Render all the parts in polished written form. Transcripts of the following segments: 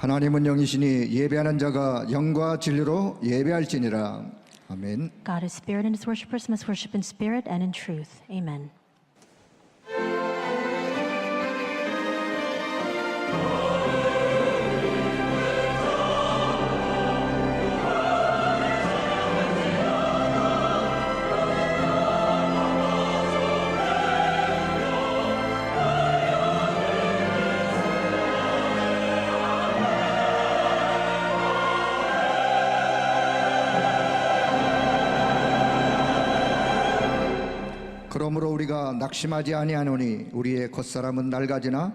하나님은 영이시니 예배하는 자가 영과 진리로 예배할지니라. 아멘. God is spirit, and his worshippers must worship in spirit and in truth. Amen. 그러므로 우리가 낙심하지 아니하노니 우리의 겉사람은 낡아지나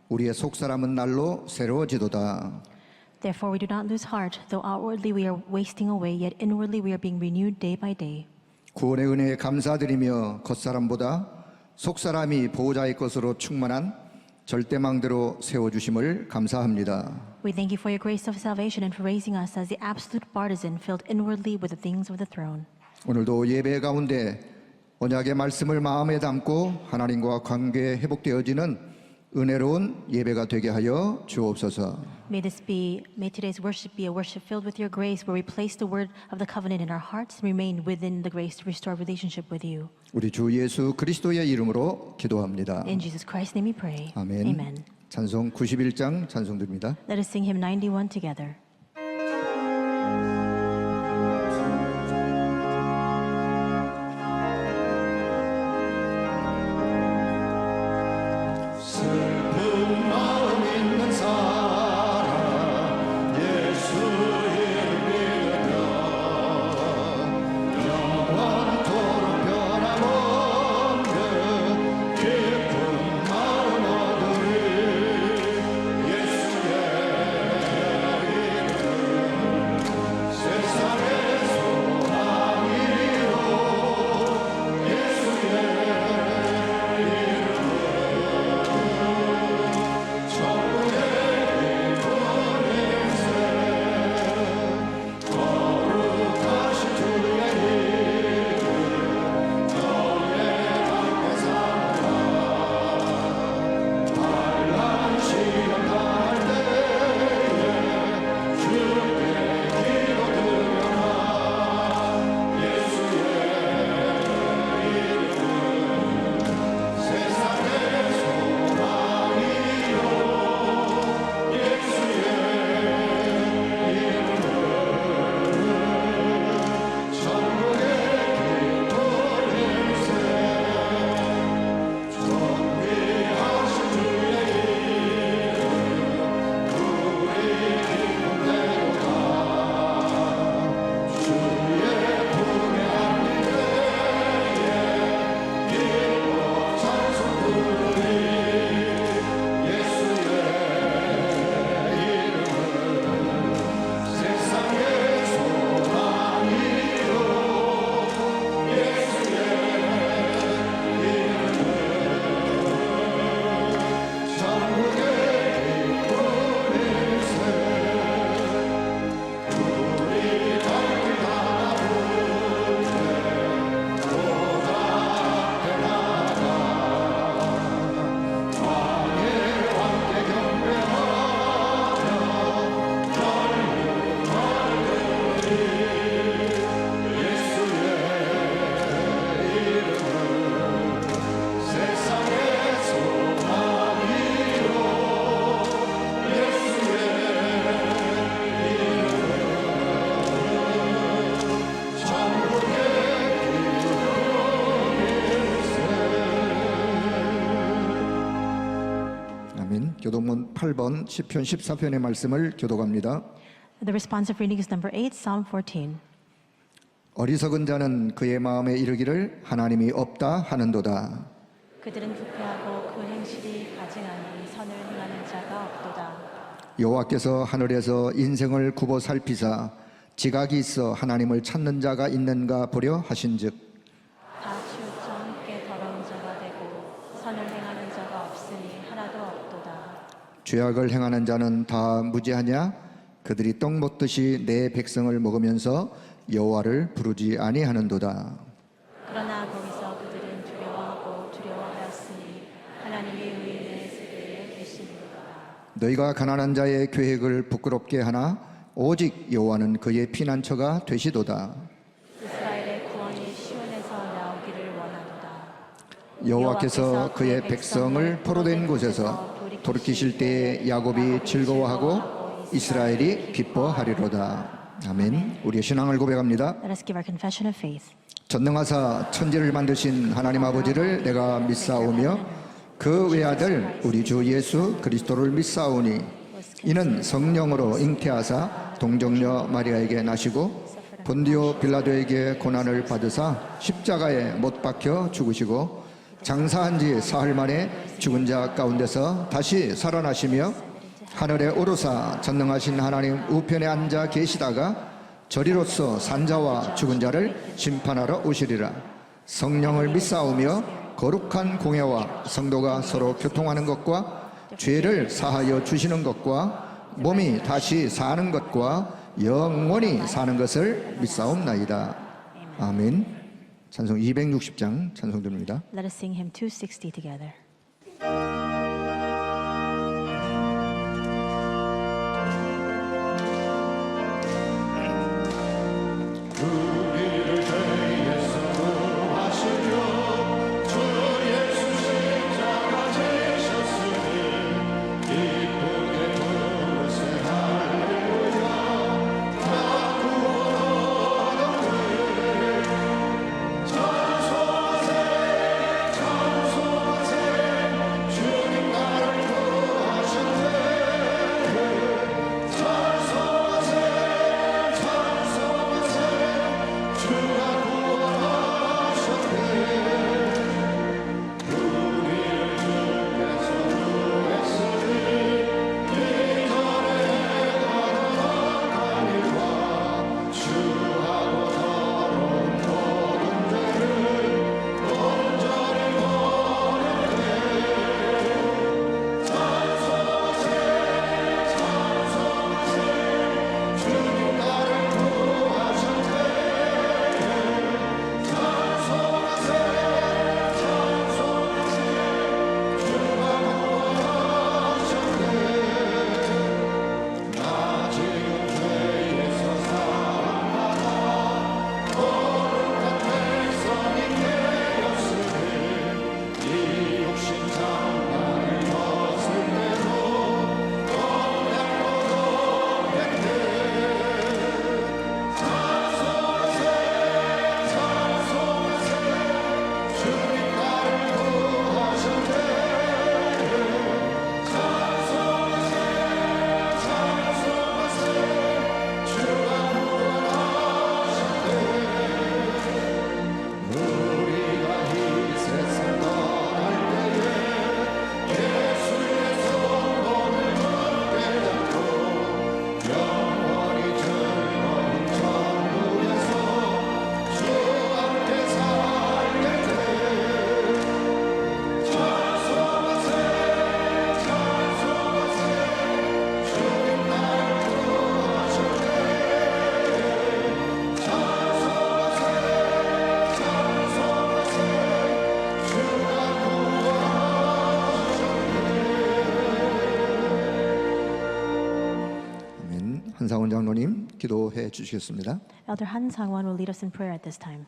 우리의 속사람은 날로 새로워지도다. Therefore we do not lose heart, though outwardly we are wasting away, yet inwardly we are being renewed day by day. 구원의 은혜에 감사드리며 겉사람보다 속사람이 보호자의 것으로 충만한 절대망대로 세워주심을 감사합니다. We thank you for your grace of salvation and for raising us as the absolute partisan filled inwardly with the things of the throne. 오늘도 예배 가운데 언약의 말씀을 마음에 담고 하나님과 관계 회복되어지는 은혜로운 예배가 되게 하여 주옵소서. May today's worship be a worship filled with your grace, where we place the word of the covenant in our hearts and remain within the grace to restore relationship with you. 우리 주 예수 그리스도의 이름으로 기도합니다. In Jesus Christ's name we pray. 아멘. Amen. 찬송 91장 찬송드립니다. Let us sing hymn 91 together. 교독문 8번 시편 14편의 말씀을 교독합니다. The responsive reading is number 8, Psalm 14. 어리석은 자는 그의 마음에 이르기를 하나님이 없다 하는도다. 그들은 부패하고 그 행실이 가증하니 선을 행하는 자가 없도다. 여호와께서 하늘에서 인생을 굽어 살피사 지각이 있어 하나님을 찾는 자가 있는가 보려 하신즉 다 치우쳐 함께 더러운 자가 되고 선을 행하는 자가 없으니 하나도 없도다. 죄악을 행하는 자는 다 무죄하냐? 그들이 떡 먹듯이 내 백성을 먹으면서 여호와를 부르지 아니하는도다. 그러나 거기서 그들은 두려워하고 두려워하였으니 하나님의 의인의 세대에 계시는도다. 너희가 가난한 자의 계획을 부끄럽게 하나 오직 여호와는 그의 피난처가 되시도다. 이스라엘의 구원이 시온에서 나오기를 원하노다. 여호와께서 그의 백성을 포로된 곳에서 돌이키실 때에 야곱이 즐거워하고 이스라엘이 기뻐하리로다. 아멘. 우리의 신앙을 고백합니다. Let us give our confession of faith. 전능하사 천지를 만드신 하나님 아버지를 내가 믿사오며 그 외아들 우리 주 예수 그리스도를 믿사오니 이는 성령으로 잉태하사 동정녀 마리아에게 나시고 본디오 빌라도에게 고난을 받으사 십자가에 못 박혀 죽으시고 장사한 지 사흘 만에 죽은 자 가운데서 다시 살아나시며 하늘에 오르사 전능하신 하나님 우편에 앉아 계시다가 저리로서 산자와 죽은 자를 심판하러 오시리라. 성령을 믿사오며 거룩한 공예와 성도가 서로 교통하는 것과 죄를 사하여 주시는 것과 몸이 다시 사는 것과 영원히 사는 것을 믿사옵나이다. 아멘. 찬송 260장 찬송 드립니다. Let us sing hymn 260 together. 한상원 장로님 기도해 주시겠습니다. Elder Han Sang-won will lead us in prayer at this time.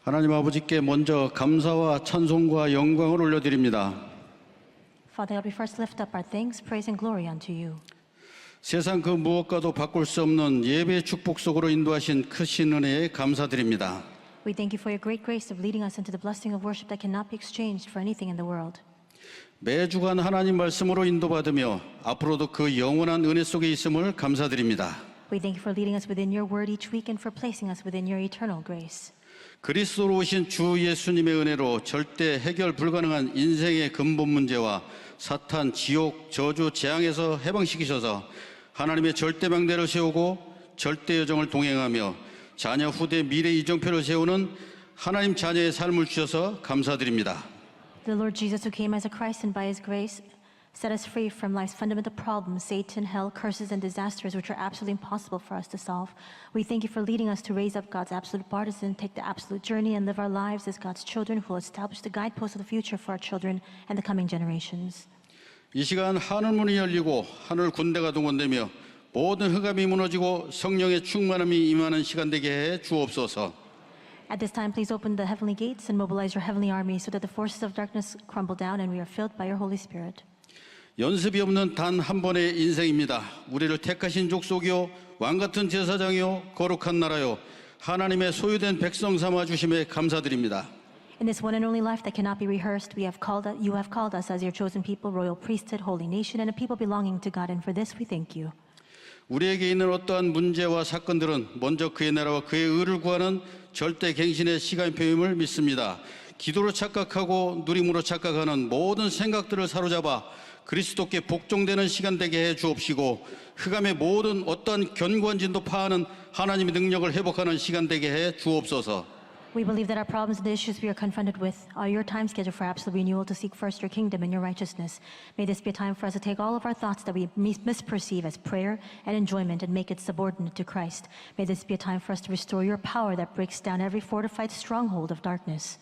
하나님 아버지께 먼저 감사와 찬송과 영광을 올려드립니다. Father God, we first lift up our thanks, praise, and glory unto you. 세상 그 무엇과도 바꿀 수 없는 예배의 축복 속으로 인도하신 크신 은혜에 감사드립니다. We thank you for your great grace of leading us into the blessing of worship that cannot be exchanged for anything in the world. 매주간 하나님 말씀으로 인도받으며 앞으로도 그 영원한 은혜 속에 있음을 감사드립니다. We thank you for leading us within your word each week and for placing us within your eternal grace. 그리스도로 오신 주 예수님의 은혜로 절대 해결 불가능한 인생의 근본 문제와 사탄, 지옥, 저주, 재앙에서 해방시키셔서 하나님의 절대 망대를 세우고 절대 여정을 동행하며 자녀 후대 미래 이정표를 세우는 하나님 자녀의 삶을 주셔서 감사드립니다. The Lord Jesus, who came as a Christ and by his grace Set us free from life's fundamental problems, Satan, hell, curses, and disasters, which are absolutely impossible for us to solve. We thank you for leading us to raise up God's absolute partisan, take the absolute journey, and live our lives as God's children who will establish the guideposts of the future for our children and the coming generations. 이 시간 하늘 문이 열리고 하늘 군대가 동원되며 모든 흑암이 무너지고 성령의 충만함이 임하는 시간 되게 해 주옵소서. At this time, please open the heavenly gates and mobilize your heavenly army so that the forces of darkness crumble down and we are filled by your Holy Spirit. 연습이 없는 단 한 번의 인생입니다. 우리를 택하신 족속이요 왕 같은 제사장이요 거룩한 나라요 하나님의 소유된 백성 삼아 주심에 감사드립니다. In this one and only life that cannot be rehearsed, you have called us as your chosen people, royal priesthood, holy nation, and a people belonging to God. And for this, we thank you. 우리에게 있는 어떠한 문제와 사건들은 먼저 그의 나라와 그의 의를 구하는 절대 갱신의 시간표임을 믿습니다. 기도로 착각하고 누림으로 착각하는 모든 생각들을 사로잡아 그리스도께 복종되는 시간 되게 해 주옵시고 흑암의 모든 어떠한 견고한 진도 파하는 하나님의 능력을 회복하는 시간 되게 해 주옵소서. We believe that our problems and the issues we are confronted with are your time schedule for absolute renewal to seek first your kingdom and your righteousness. May this be a time for us to take all of our thoughts that we misperceive as prayer and enjoyment and make it subordinate to Christ. May this be a time for us to restore your power that breaks down every fortified stronghold of darkness.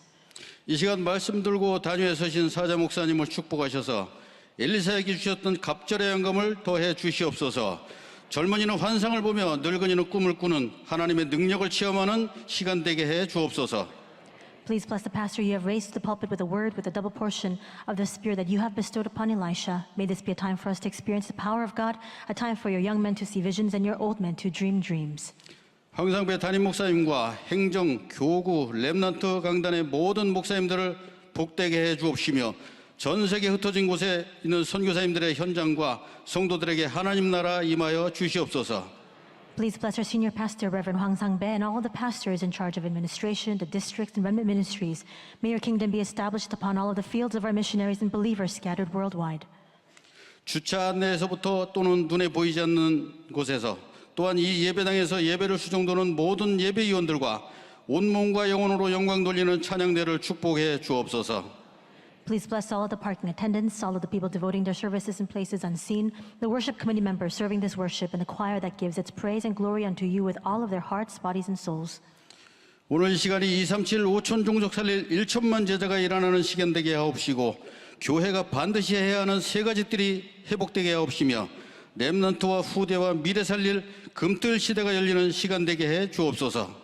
이 시간 말씀 들고 단위에 서신 사자 목사님을 축복하셔서 엘리사에게 주셨던 갑절의 영감을 더해 주시옵소서. 젊은이는 환상을 보며 늙은이는 꿈을 꾸는 하나님의 능력을 체험하는 시간 되게 해 주옵소서. Please bless the pastor you have raised to the pulpit with a word with a double portion of the spirit that you have bestowed upon Elisha. May this be a time for us to experience the power of God, a time for your young men to see visions and your old men to dream dreams. 황상배 담임 목사님과 행정, 교구, 렘넌트 강단의 모든 목사님들을 복되게 해 주옵시며 전 세계 흩어진 곳에 있는 선교사님들의 현장과 성도들에게 하나님 나라 임하여 주시옵소서. Please bless our senior pastor, Reverend Hwang Sang-bae, and all of the pastors in charge of administration, the districts, and remnant ministries. May your kingdom be established upon all of the fields of our missionaries and believers scattered worldwide. 주차 안내에서부터 또는 눈에 보이지 않는 곳에서 또한 이 예배당에서 예배를 수종도는 모든 예배위원들과 온몸과 영혼으로 영광 돌리는 찬양대를 축복해 주옵소서. Please bless all of the parking attendants, all of the people devoting their services in places unseen, the worship committee members serving this worship, and the choir that gives its praise and glory unto you with all of their hearts, bodies, and souls. 오늘 이 시간이 237 5천 종족 살릴 1천만 제자가 일어나는 시간 되게 하옵시고 교회가 반드시 해야 하는 세 가지들이 회복되게 하옵시며 렘넌트와 후대와 미래 살릴 금뜰 시대가 열리는 시간 되게 해 주옵소서.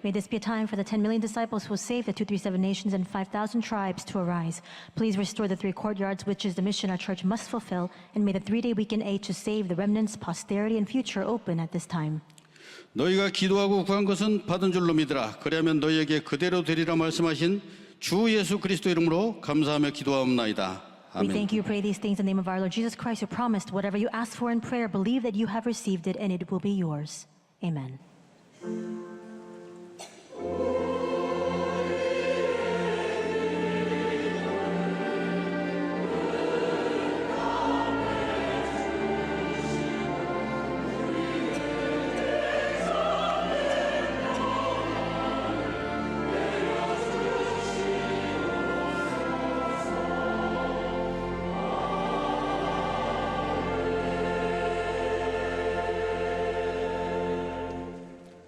May this be a time for the 10 million disciples who will save the 237 nations and 5,000 tribes to arise. Please restore the 3 courtyards, which is the mission our church must fulfill, and may the 3-day weekend aid to save the remnants, posterity, and future open at this time. 너희가 기도하고 구한 것은 받은 줄로 믿으라. 그리하면 너희에게 그대로 되리라 말씀하신 주 예수 그리스도 이름으로 감사하며 기도하옵나이다. We 아멘. thank you, pray these things in the name of our Lord Jesus Christ, who promised, whatever you ask for in prayer, believe that you have received it, and it will be yours. Amen.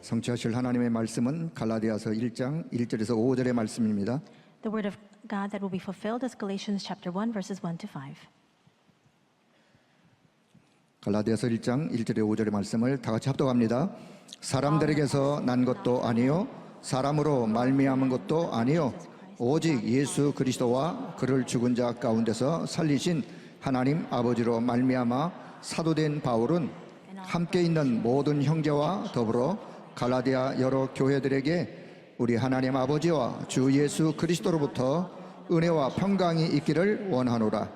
성취하실 하나님의 말씀은 갈라디아서 1장 1절에서 5절의 말씀입니다. The word of God that will be fulfilled is Galatians chapter 1, verses 1 to 5. 갈라디아서 1장 1절에 5절의 말씀을 다 같이 합독합니다. 사람들에게서 난 것도 아니요 사람으로 말미암은 것도 아니요 오직 예수 그리스도와 그를 죽은 자 가운데서 살리신 하나님 아버지로 말미암아 사도된 바울은 함께 있는 모든 형제와 더불어 갈라디아 여러 교회들에게 우리 하나님 아버지와 주 예수 그리스도로부터 은혜와 평강이 있기를 원하노라.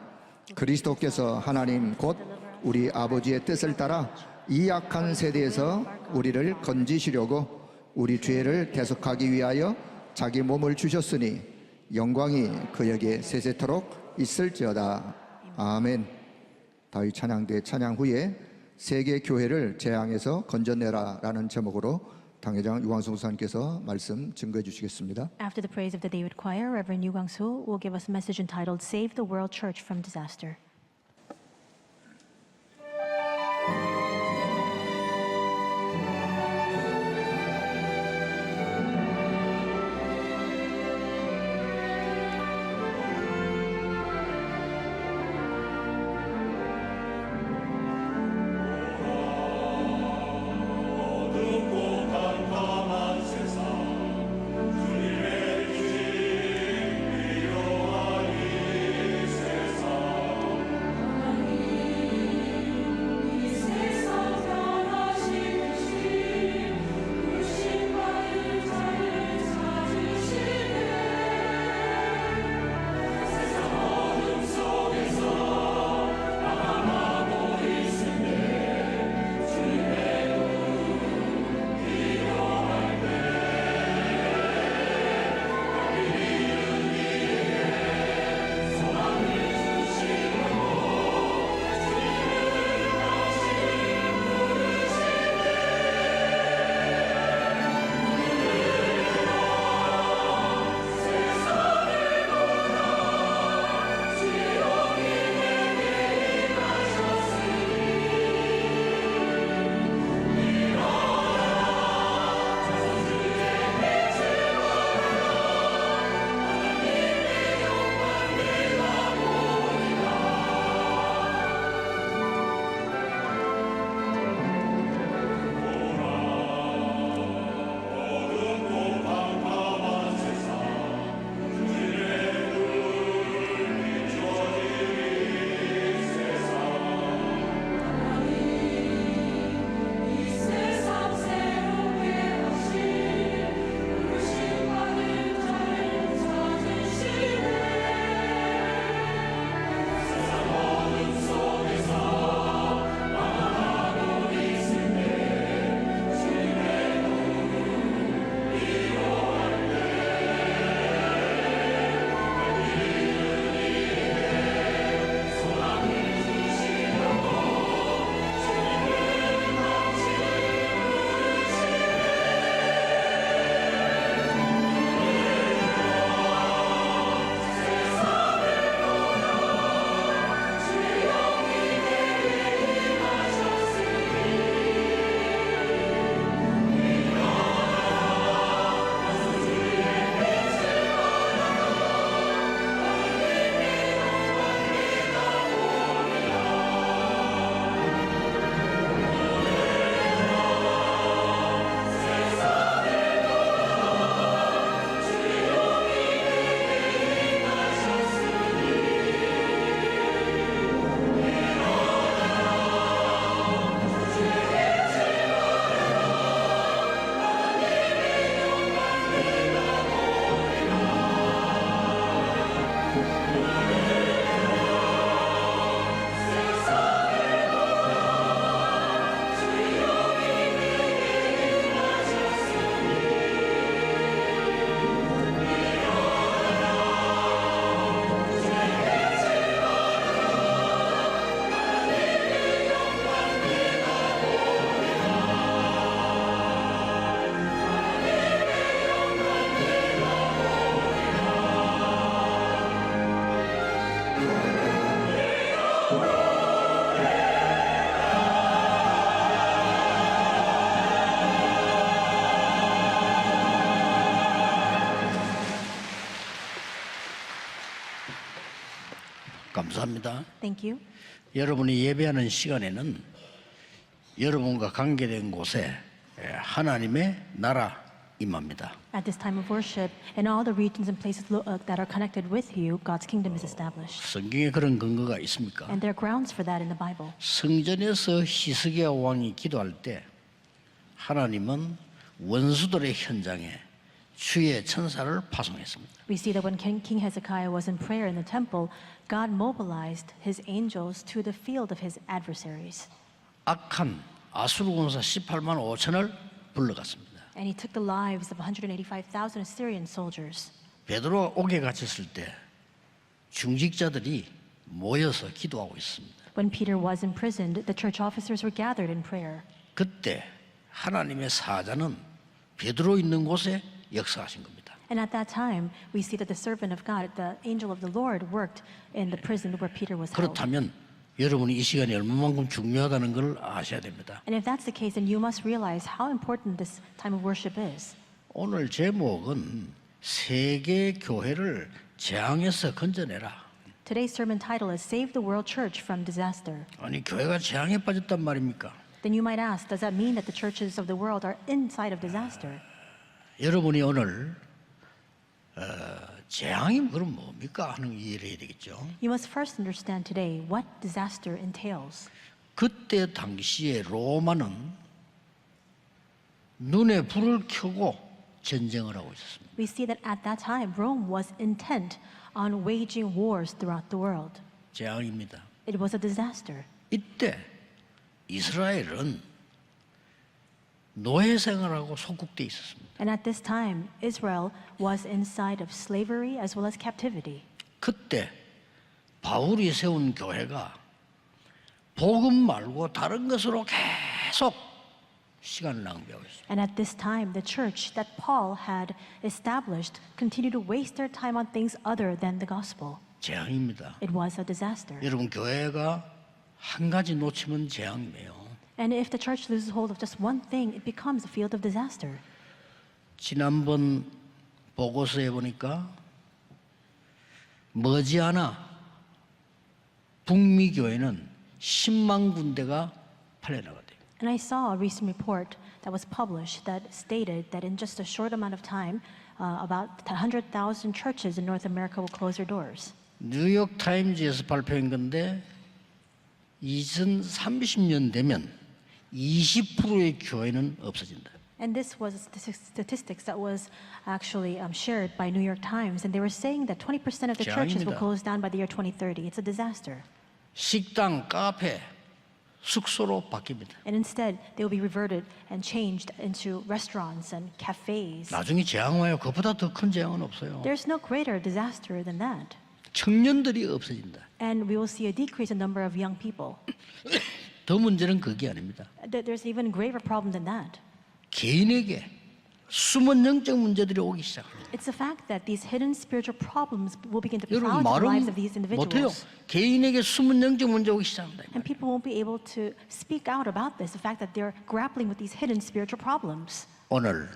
그리스도께서 하나님 곧 우리 아버지의 뜻을 따라 이 악한 세대에서 우리를 건지시려고 우리 죄를 대속하기 위하여 자기 몸을 주셨으니 영광이 그에게 세세토록 있을지어다. 아멘. 다윗 찬양대 찬양 후에 세계 교회를 재앙에서 건져내라 라는 제목으로 당회장 유광수 목사님께서 말씀 증거해 주시겠습니다. After the praise of the David Choir, Reverend Yu Kwang-soo will give us a message entitled Save the World Church from Disaster. 감사합니다. Thank you. 여러분이 예배하는 시간에는 여러분과 관계된 곳에 하나님의 나라 임합니다. At this time of worship, in all the regions and places that are connected with you, God's kingdom is established. 성경에 그런 근거가 있습니까? And there are grounds for that in the Bible. 성전에서 히스기야 왕이 기도할 때 하나님은 원수들의 현장에 주의 천사를 파송했습니다. We see that when King Hezekiah was in prayer in the temple, God mobilized his angels to the field of his adversaries. 악한 아수르 군사 18만 5천을 불러갔습니다. And he took the lives of 185,000 Assyrian soldiers. 베드로가 옥에 갇혔을 때 중직자들이 모여서 기도하고 있습니다. When Peter was imprisoned, the church officers were gathered in prayer. 그때 하나님의 사자는 베드로 있는 곳에 역사하신 겁니다. And at that time, we see that the servant of God, the angel of the Lord, worked in the prison where Peter was held. 그렇다면 여러분이 이 시간이 얼마만큼 중요하다는 걸 아셔야 됩니다. And if that's the case, then you must realize how important this time of worship is. 오늘 제목은 세계 교회를 재앙에서 건져내라. Today's sermon title is Save the World Church from Disaster. 아니 교회가 재앙에 빠졌단 말입니까? Then you might ask, does that mean that the churches of the world are inside of disaster? 여러분이 오늘 재앙이 그럼 뭡니까 하는 이해를 해야 되겠죠. You must first understand today what disaster entails. 그때 당시에 로마는 눈에 불을 켜고 전쟁을 하고 있었습니다. We see that at that time, Rome was intent on waging wars throughout the world. 재앙입니다. It was a disaster. 이때 이스라엘은 노예 생활하고 속국돼 있었습니다. And at this time, Israel was inside of slavery as well as captivity. 그때 바울이 세운 교회가 복음 말고 다른 것으로 계속 시간을 낭비하고 있습니다. And at this time, the church that Paul had established continued to waste their time on things other than the gospel. 재앙입니다. It was a disaster. 여러분 교회가 한 가지 놓치면 재앙이에요. And if the church loses hold of just one thing, it becomes a field of disaster. 지난번 보고서에 보니까 머지않아 북미 교회는 10만 군데가 팔려나갔대요. And I saw a recent report that was published that stated that in just a short amount of time, about 100,000 churches in North America will close their doors. 뉴욕 타임즈에서 발표한 건데 2030년 되면 20%의 교회는 없어진다. And this was statistics that was actually shared by New York Times, and they were saying that 20% of the churches will 재앙입니다. close down by the year 2030. It's a disaster. 식당, 카페, 숙소로 바뀝니다. And instead, they will be reverted and changed into restaurants and cafes. 나중에 재앙 와요. 그보다 더 큰 재앙은 없어요. There's no greater disaster than that. 청년들이 없어진다. And we will see a decrease in number of young people. 더 문제는 그게 아닙니다. There's even greater problem than that. 개인에게 숨은 영적 문제들이 오기 시작합니다. It's the fact that these hidden spiritual problems will begin to 여러분 cloud the lives 말은 of these 못해요. individuals. 개인에게 숨은 영적 문제 오기 시작합니다. And people won't be able to speak out about this, the fact that they're grappling with these hidden spiritual problems. 오늘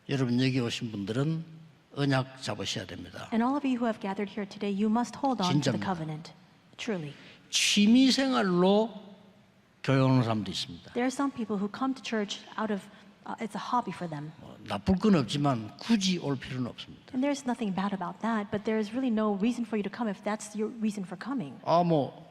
여러분 여기 오신 분들은 언약 잡으셔야 됩니다. And all of you who have gathered here today, you must hold on to the 진짜입니다. covenant. Truly. 취미 생활로 교회 오는 사람도 있습니다. There are some people who come to church out of, it's a hobby for them. 나쁠 건 없지만 굳이 올 필요는 없습니다. And there's nothing bad about that, but there's really no reason for you to come if that's your reason for coming.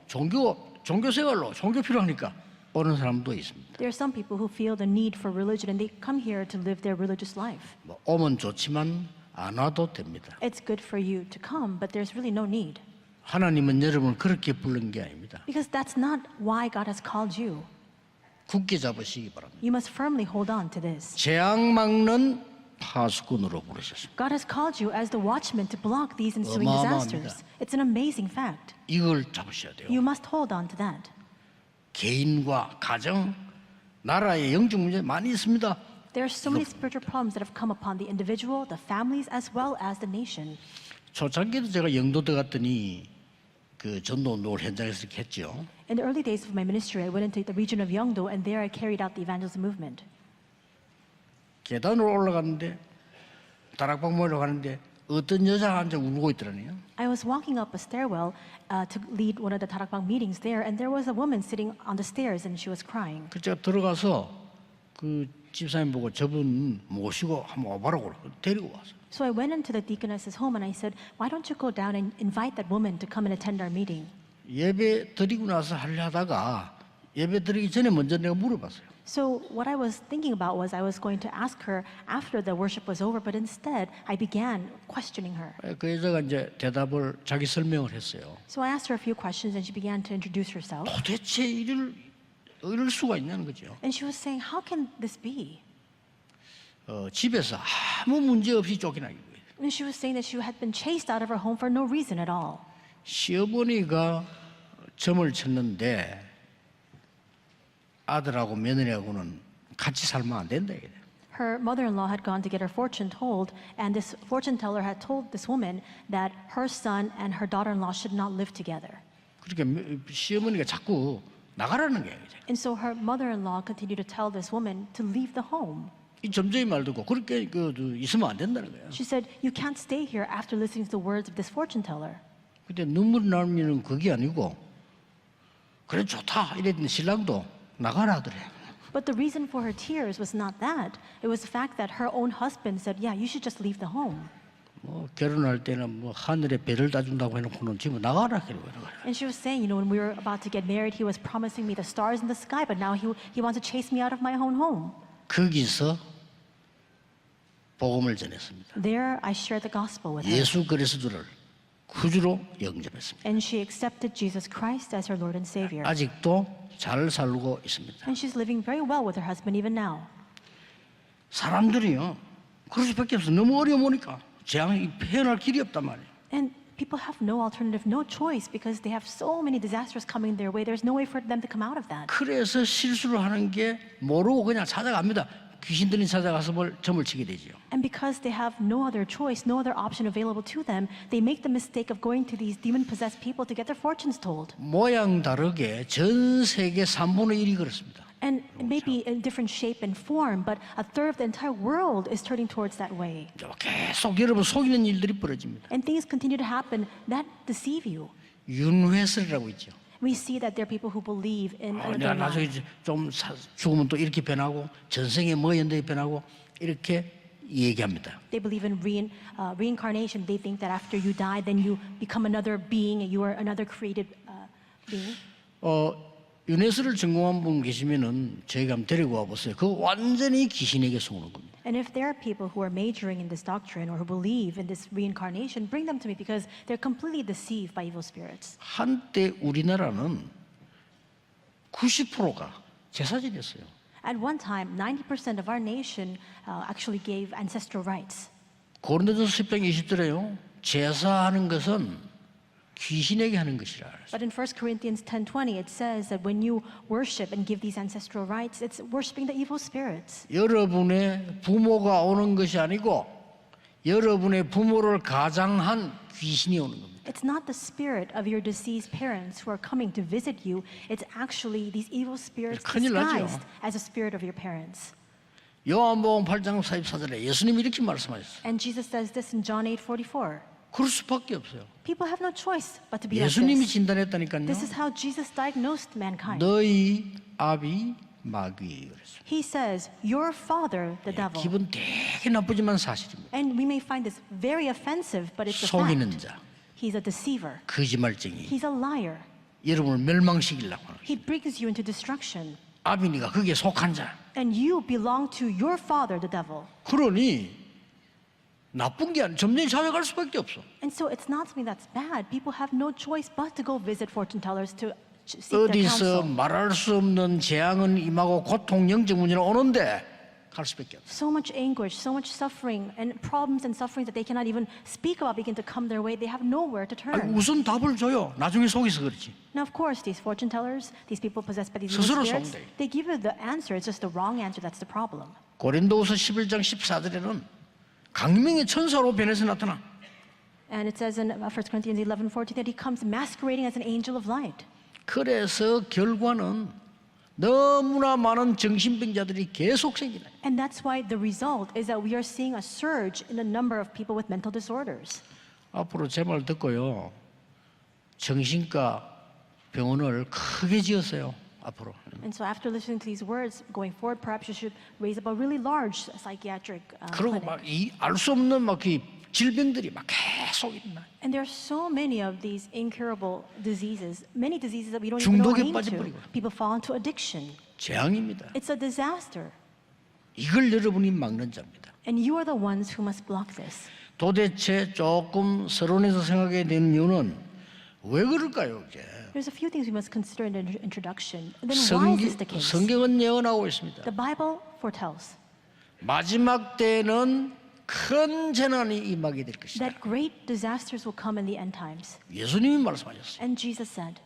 종교 생활로 종교 필요하니까 오는 사람도 있습니다. There are some people who feel the need for religion and they come here to live their religious life. 오면 좋지만 안 와도 됩니다. It's good for you to come, but there's really no need. 하나님은 여러분을 그렇게 부른 게 아닙니다. Because that's not why God has called you. 굳게 잡으시기 바랍니다. You must firmly hold on to this. 재앙 막는 파수꾼으로 부르셨습니다. God has called you as the watchman to block these ensuing 어마어마합니다. disasters. It's an amazing fact. 이걸 잡으셔야 돼요. You must hold on to that. 개인과 가정, 나라의 영적 문제 많이 있습니다. There are so many spiritual problems that have come upon the individual, the families, as well as the nation. 초창기에도 제가 영도대 갔더니 그 전도 운동을 현장에서 이렇게 했죠. In the early days of my ministry, I went into the region of Yeongdo, and there I carried out the evangelism movement. 계단으로 올라갔는데 다락방 모이러 가는데 어떤 여자가 앉아 울고 있더라니요. I was walking up a stairwell to lead one of the 다락방 meetings there, and there was a woman sitting on the stairs, and she was crying. 그래서 제가 들어가서 그 집사님 보고 저분 모시고 한번 와보라고 데리고 왔어요. So I went into the deaconess's home and I said, "Why don't you go down and invite that woman to come and attend our meeting?" 예배 드리고 나서 하려다가 예배 드리기 전에 먼저 내가 물어봤어요. So what I was thinking about was I was going to ask her after the worship was over, but instead I began questioning her. 그 여자가 이제 대답을 자기 설명을 했어요. So I asked her a few questions and she began to introduce herself. 도대체 이럴 수가 있냐는 거죠. And she was saying, "How can this be?" 집에서 아무 문제 없이 쫓겨나기 위해 And she was saying that she had been chased out of her home for no reason at all. 시어머니가 점을 쳤는데 아들하고 며느리하고는 같이 살면 안 된다 이래. Her mother-in-law had gone to get her fortune told, and this fortune teller had told this woman that her son and her daughter-in-law should not live together. 그러니까 시어머니가 자꾸 나가라는 거예요. And so her mother-in-law continued to tell this woman to leave the home. 이 점쟁이 말 듣고 그렇게 있으면 안 된다는 거예요. She said, "You can't stay here after listening to the words of this fortune teller." 근데 눈물이 나면 그게 아니고 그래 좋다 이랬더니 신랑도 나가라 하더래. But the reason for her tears was not that. It was the fact that her own husband said, "Yeah, you should just leave the home." 뭐 결혼할 때는 뭐 하늘에 별을 따준다고 해놓고는 지금 나가라 그러고 그래요. And she was saying, when we were about to get married, he was promising me the stars in the sky, but now he wants to chase me out of my own home. 거기서 복음을 전했습니다. There, I shared the gospel with her. 예수 그리스도를 구주로 영접했습니다. And she accepted Jesus Christ as her Lord and Savior. 아직도 잘 살고 있습니다. And she's living very well with her husband even now. 사람들이요 그럴 수밖에 없어. 너무 어려우니까 재앙이 표현할 길이 없단 말이에요. And people have no alternative, no choice, because they have so many disasters coming their way. There's no way for them to come out of that. 그래서 실수를 하는 게 모르고 그냥 찾아갑니다. 귀신들이 찾아가서 점을 치게 되죠. And because they have no other choice, no other option available to them, they make the mistake of going to these demon-possessed people to get their fortunes told. 모양 다르게 전 세계 3분의 1이 그렇습니다. And it may be in different shape and form, but a third of the entire world is turning towards that way. 계속 여러분 속이는 일들이 벌어집니다. And things continue to happen that deceive you. 윤회설이라고 있죠. We see that there are people who believe in 내가 another 나중에 life. 좀 죽으면 또 이렇게 변하고 전생에 뭐였는데 변하고 이렇게 얘기합니다. They believe in reincarnation. They think that after you die, then you become another being and you are another created being. 윤회설을 전공한 분 계시면은 저희가 한번 데리고 와보세요. 그거 완전히 귀신에게 속는 겁니다. And if there are people who are majoring in this doctrine or who believe in this reincarnation, bring them to me because they're completely deceived by evil spirits. 한때 우리나라는 90%가 제사지였어요. At one time, 90% of our nation actually gave ancestral rites. 고린도전서 10장 20절에요. 제사하는 것은 귀신에게 하는 것이라. But in 1 Corinthians 10:20, it says that when you worship and give these ancestral rites, it's worshiping the evil spirits. 여러분의 부모가 오는 것이 아니고 여러분의 부모를 가장한 귀신이 오는 겁니다. It's not the spirit of your deceased parents who are coming to visit you. It's actually these evil spirits 큰일 나죠. disguised as a spirit of your parents. 요한복음 8장 44절에 예수님이 이렇게 말씀하셨어요. And Jesus says this in John 8:44. 그럴 수밖에 없어요. People have no choice but to be like 예수님이 this. 진단했다니까요. This is how Jesus diagnosed mankind. 너희 아비 마귀예요. 그랬어요. He says, "Your father, the devil." 기분 되게 나쁘지만 사실입니다. And we may find this very offensive, but it's a 속이는 fact. 자, He's a deceiver. 거짓말쟁이, He's a liar. 여러분을 멸망시키려고 하는 거예요. He brings you into destruction. 아비니가 거기에 속한 자. And you belong to your father, the devil. 그러니 나쁜 게 아니라 점점 찾아갈 수밖에 없어. And so it's not something that's bad. People have no choice but to go visit fortune tellers to seek their 어디서 counsel. 말할 수 없는 재앙은 임하고 고통, 영적 문제는 오는데 갈 수밖에 없어. So much anguish, so much suffering, and problems and sufferings that they cannot even speak about begin to come their way. They have nowhere to 아니, turn. 우선 답을 줘요. 나중에 속여서 그렇지. Now, of course, these fortune tellers, these people possessed by these evil 스스로 spirits, 속네. they give you the answer. It's just the wrong answer. That's the problem. 고린도후서 11장 14절에는 강림의 천사로 변해서 나타나. And it says in 1 Corinthians 11:14 that he comes masquerading as an angel of light. 그래서 결과는 너무나 많은 정신병자들이 계속 생기나요. And that's why the result is that we are seeing a surge in the number of people with mental disorders. 앞으로 제 말 듣고요, 정신과 병원을 크게 지었어요. 앞으로. And so after listening to these words, going forward, perhaps you should raise up a really large psychiatric 그리고 clinic. 막 알 수 없는 막 그 질병들이 막 계속 있나. And there are so many of these incurable diseases, many diseases that we don't 중독에 even know 빠져 into. 버리고. People fall into addiction. 재앙입니다. It's a disaster. 이걸 여러분이 막는 자입니다. And you are the ones who must block this. 도대체 조금 서론에서 생각해야 되는 이유는 왜 그럴까요? 이게 There's a few things we must consider in the introduction. And then why is this the case? 성경은 예언하고 있습니다. The Bible foretells 마지막 때에는 큰 재난이 임하게 될 것이다. that great disasters will come in the end times. 예수님이 말씀하셨어요. And Jesus said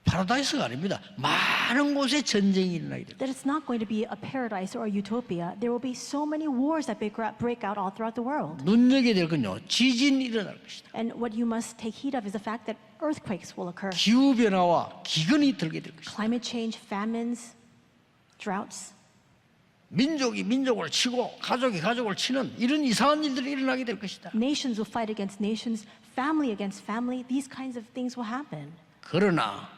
파라다이스가 아닙니다. 많은 곳에 전쟁이 일어나게 됩니다. that it's not going to be a paradise or a utopia. There will be so many wars that break out all throughout the world. 눈여겨야 될 건요, 지진이 일어날 것이다. And what you must take heed of is the fact that earthquakes will occur. 기후 변화와 기근이 들게 될 것이다. Climate change, famines, droughts. 민족이 민족을 치고 가족이 가족을 치는 이런 이상한 일들이 일어나게 될 것이다. Nations will fight against nations, family against family. These kinds of things will happen. 그러나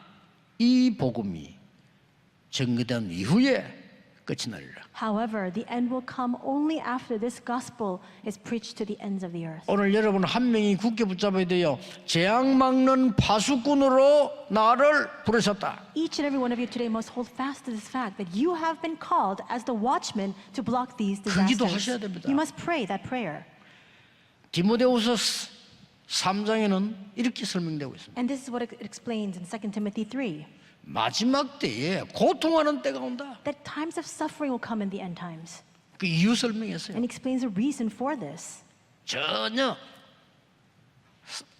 이 복음이 전개된 이후에 끝이 나리라. However, the end will come only after this gospel is preached to the ends of the earth. 오늘 여러분 한 명이 굳게 붙잡아야 돼요. 재앙 막는 파수꾼으로 나를 부르셨다. Each and every one of you today must hold fast to this fact that you have been called as the watchman to block these 기도하셔야 disasters. 됩니다. You must pray that prayer. 디모데후서 3장에는 이렇게 설명되고 있습니다. And this is what it explains in 2 Timothy 3, 마지막 때에 고통하는 때가 온다. that times of suffering will come in the end times. 그 이유 설명했어요. And he explains the reason for this. 전혀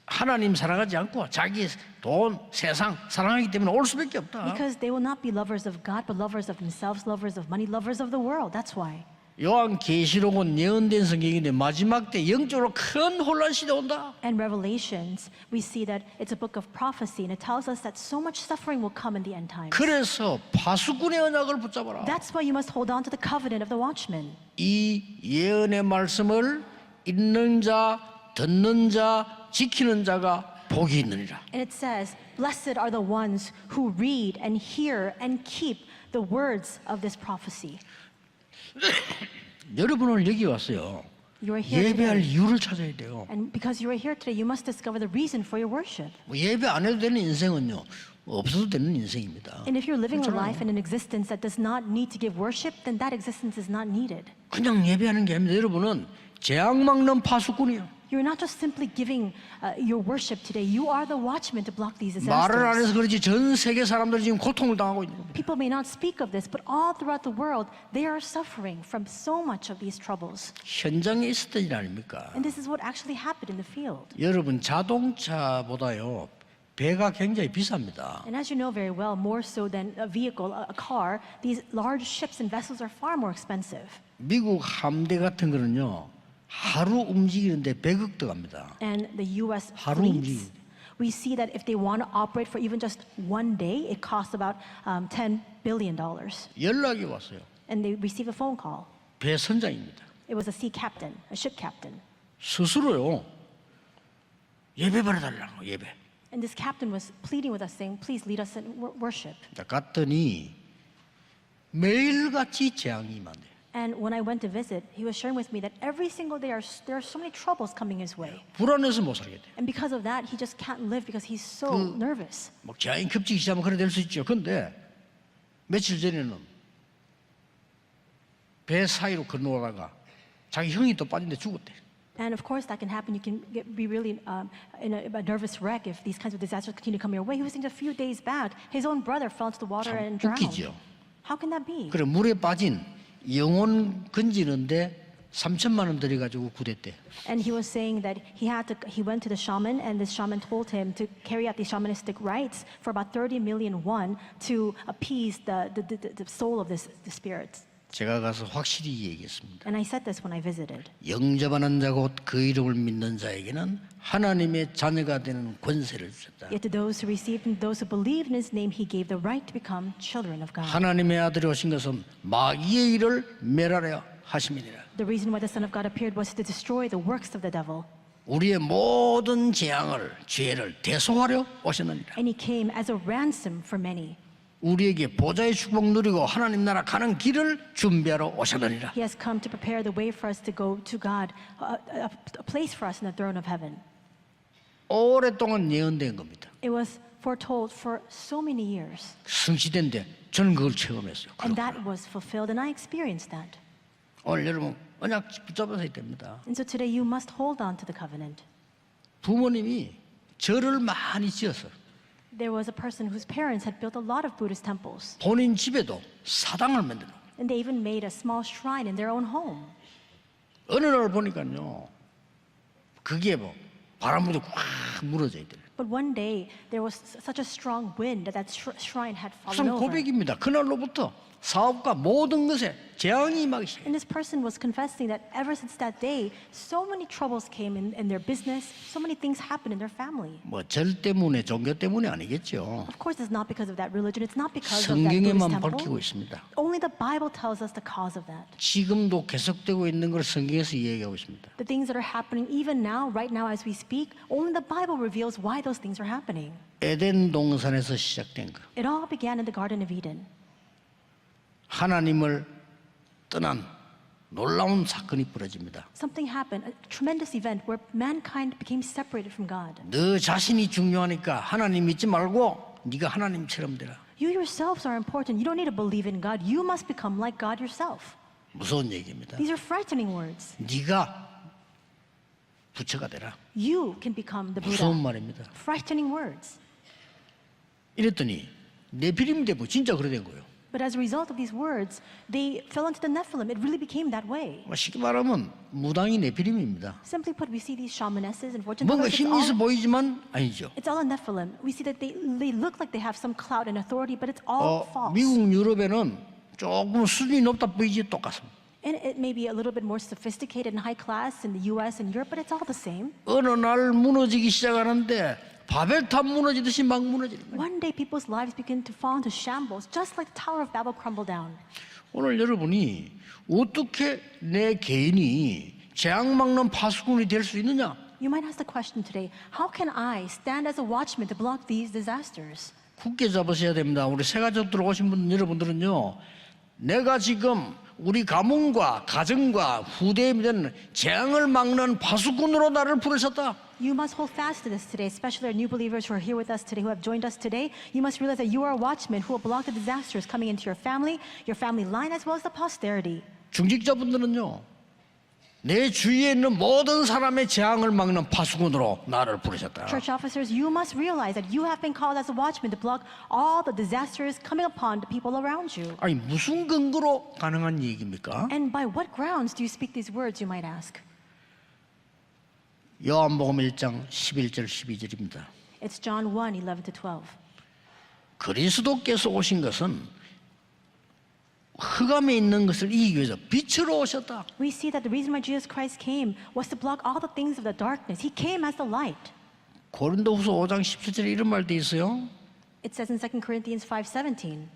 하나님 사랑하지 않고 자기 돈, 세상 사랑하기 때문에 올 수밖에 없다. Because they will not be lovers of God, but lovers of themselves, lovers of money, lovers of the world. That's why. 요한계시록은 예언된 성경인데 마지막 때 영적으로 큰 혼란 시대 온다. And Revelations, we see that it's a book of prophecy, and it tells us that so much suffering will come in the end times. 그래서 파수꾼의 언약을 붙잡아라. That's why you must hold on to the covenant of the watchman. 이 예언의 말씀을 읽는 자, 듣는 자, 지키는 자가 복이 있느니라. And it says, "Blessed are the ones who read and hear and keep the words of this prophecy." 여러분은 여기 왔어요. You are here 예배할 today. 이유를 찾아야 돼요. And because you are here today, you must discover the reason for your worship. 뭐 예배 안 해도 되는 인생은요, 없어도 되는 인생입니다. And if you're living a 그렇잖아요. life and an existence that does not need to give worship, then that existence is not needed. 그냥 예배하는 게 아닙니다. 여러분은 재앙 막는 파수꾼이요. You're not just simply giving your worship today. You are the watchman to block these 말을 안 disasters. 해서 그렇지 전 세계 사람들이 지금 고통을 당하고 있는 겁니다. People may not speak of this, but all throughout the world, they are suffering from so much of these troubles. 현장에 있었던 일 아닙니까? And this is what actually happened in the field. 여러분 자동차보다요 배가 굉장히 비쌉니다. And as you know very well, more so than a vehicle, a car, these large ships and vessels are far more expensive. 미국 함대 같은 거는요 하루 움직이는데 100억 들어갑니다. And the U.S. 하루 fleets, we see that if they want to operate for even just one day, it costs about $10 billion. 연락이 왔어요. And they receive a phone call. 배 선장입니다. It was a sea captain, a ship captain. 스스로요 예배 바라달라고 예배. And this captain was pleading with us, saying, "Please lead us in worship." 갔더니 매일같이 재앙이 임한대요. And when I went to visit, he was sharing with me that every single day there are so many troubles coming his way. 불안해서 못 살게 돼요. And because of that, he just can't live because he's so nervous. 막 재앙이 급직히 시작하면 그래 될 수 있죠. 근데 며칠 전에는 배 사이로 건너가다가 자기 형이 또 빠진데 죽었대. And of course, that can happen. You can be really in a nervous wreck if these kinds of disasters continue to come your way. He was saying a few days back, his own brother fell into the water 참 and drowned. 웃기죠. How can that be? 그래 물에 빠진 영혼 건지는데 3천만 원 들여가지고 구했대. And he was saying that he went to the shaman, and this shaman told him to carry out these shamanistic rites for about 30 million won to appease the soul of the spirit. 제가 가서 확실히 얘기했습니다. And I said this when I visited. 영접하는 자 곧 그 이름을 믿는 자에게는 하나님의 자녀가 되는 권세를 주셨다. Yet to those who received and those who believed in his name, he gave the right to become children of God. 하나님의 아들이 오신 것은 마귀의 일을 멸하려 하심이니라. The reason why the Son of God appeared was to destroy the works of the devil. 우리의 모든 재앙을 죄를 대속하려 오셨느니라. And he came as a ransom for many. 우리에게 보좌의 축복 누리고 하나님 나라 가는 길을 준비하러 오셨느니라. He has come to prepare the way for us to go to God, a place for us in the throne of heaven. 오랫동안 예언된 겁니다. It was foretold for so many years. 성취된데 저는 그걸 체험했어요. And that was fulfilled, and I experienced that. 오늘 여러분 언약 붙잡아서 됩니다. And so today you must hold on to the covenant. 부모님이 절을 많이 지었어요. There was a person whose parents had built a lot of Buddhist temples, 본인 집에도 사당을 만들어. and they even made a small shrine in their own home. 어느 날 보니까요, 그게 뭐 바람 불고 꽉 무너져 있더래요. But one day there was such a strong wind that that shrine had 무슨 fallen over. 고백입니다. 그날로부터 사업과 모든 것에 재앙이 임하기 시작해요. And this person was confessing that ever since that day, so many troubles came in their business, so many things happened in their family. 뭐 절 때문에 종교 때문에 아니겠죠. Of course, it's not because of that religion. It's not because of that Buddhist 성경에만 temple. 밝히고 있습니다. Only the Bible tells us the cause of that. 지금도 계속되고 있는 걸 성경에서 이야기하고 있습니다. The things that are happening even now, right now as we speak, only the Bible reveals why those things are happening. 에덴 동산에서 시작된 거. It all began in the Garden of Eden. 하나님을 떠난 놀라운 사건이 벌어집니다. Something happened, a tremendous event where mankind became separated from God. 너 자신이 중요하니까 하나님 믿지 말고 네가 하나님처럼 되라. You yourselves are important. You don't need to believe in God. You must become like God yourself. 무서운 얘기입니다. These are frightening words. 네가 부처가 되라. You can become the 무서운 Buddha. 말입니다. Frightening words. 이랬더니 네피림 되고 진짜 그래 된 거예요. But as a result of these words, they fell into the Nephilim. It really became that way. 쉽게 말하면 무당이 네피림입니다. Simply put, we see these shamanesses and fortune 뭔가 tellers. 힘이 있어 보이지만 아니죠. It's all a Nephilim. We see that they look like they have some clout and authority, but it's all false. 미국 유럽에는 조금 수준이 높다 보이지 똑같습니다. And it may be a little bit more sophisticated and high class in the US and Europe, but it's all the same. 어느 날 무너지기 시작하는데 바벨탑 무너지듯이 막 무너지는 거예요. One day, people's lives begin to fall into shambles, just like the Tower of Babel crumbled down. 오늘 여러분이 어떻게 내 개인이 재앙 막는 파수꾼이 될 수 있느냐? You might ask the question today, how can I stand as a watchman to block these disasters? 굳게 잡으셔야 됩니다. 우리 새가족 들어오신 분 여러분들은요, 내가 지금 우리 가문과 가정과 후대에 되는 재앙을 막는 파수꾼으로 나를 부르셨다. You must hold fast to this today, especially our new believers who are here with us today, who have joined us today. You must realize that you are a watchman who will block the disasters coming into your family line, as well as the posterity. 중직자분들은요, 내 주위에 있는 모든 사람의 재앙을 막는 파수꾼으로 나를 부르셨다. Church officers, you must realize that you have been called as a watchman to block all the disasters coming upon the people around you. 아니 무슨 근거로 가능한 얘기입니까? And by what grounds do you speak these words, you might ask? 요한복음 1장 11절 12절입니다. It's John 1:11-12. 그리스도께서 오신 것은 흑암에 있는 것을 이기기 위해서 빛으로 오셨다. We see that the reason why Jesus Christ came was to block all the things of the darkness. He came as the light. 고린도후서 5장 17절에 이런 말도 있어요. It says in 2 Corinthians 5:17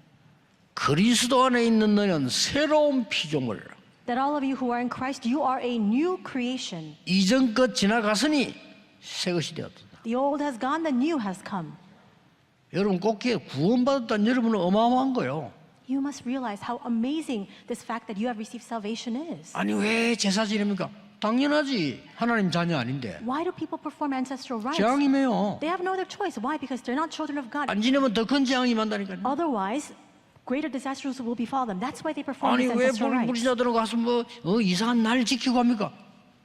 그리스도 안에 있는 너는 새로운 피조물. that all of you who are in Christ, you are a new creation. 이전 것 지나갔으니 새 것이 되었다. The old has gone, the new has come. 여러분 꼭게 구원받았다는 여러분은 어마어마한 거예요. You must realize how amazing this fact that you have received salvation is. 아니 왜 제사 지냅니까? 당연하지. 하나님 자녀 아닌데. Why do people perform ancestral rites? 재앙이매요. They have no other choice. Why? Because they're not children of God. 안 지내면 더 큰 재앙이 만다니까요. Otherwise, greater disasters will befall them. That's why they perform 아니 these 왜 ancestral rites. 불신자들은 가서 뭐 이상한 날 지키고 합니까?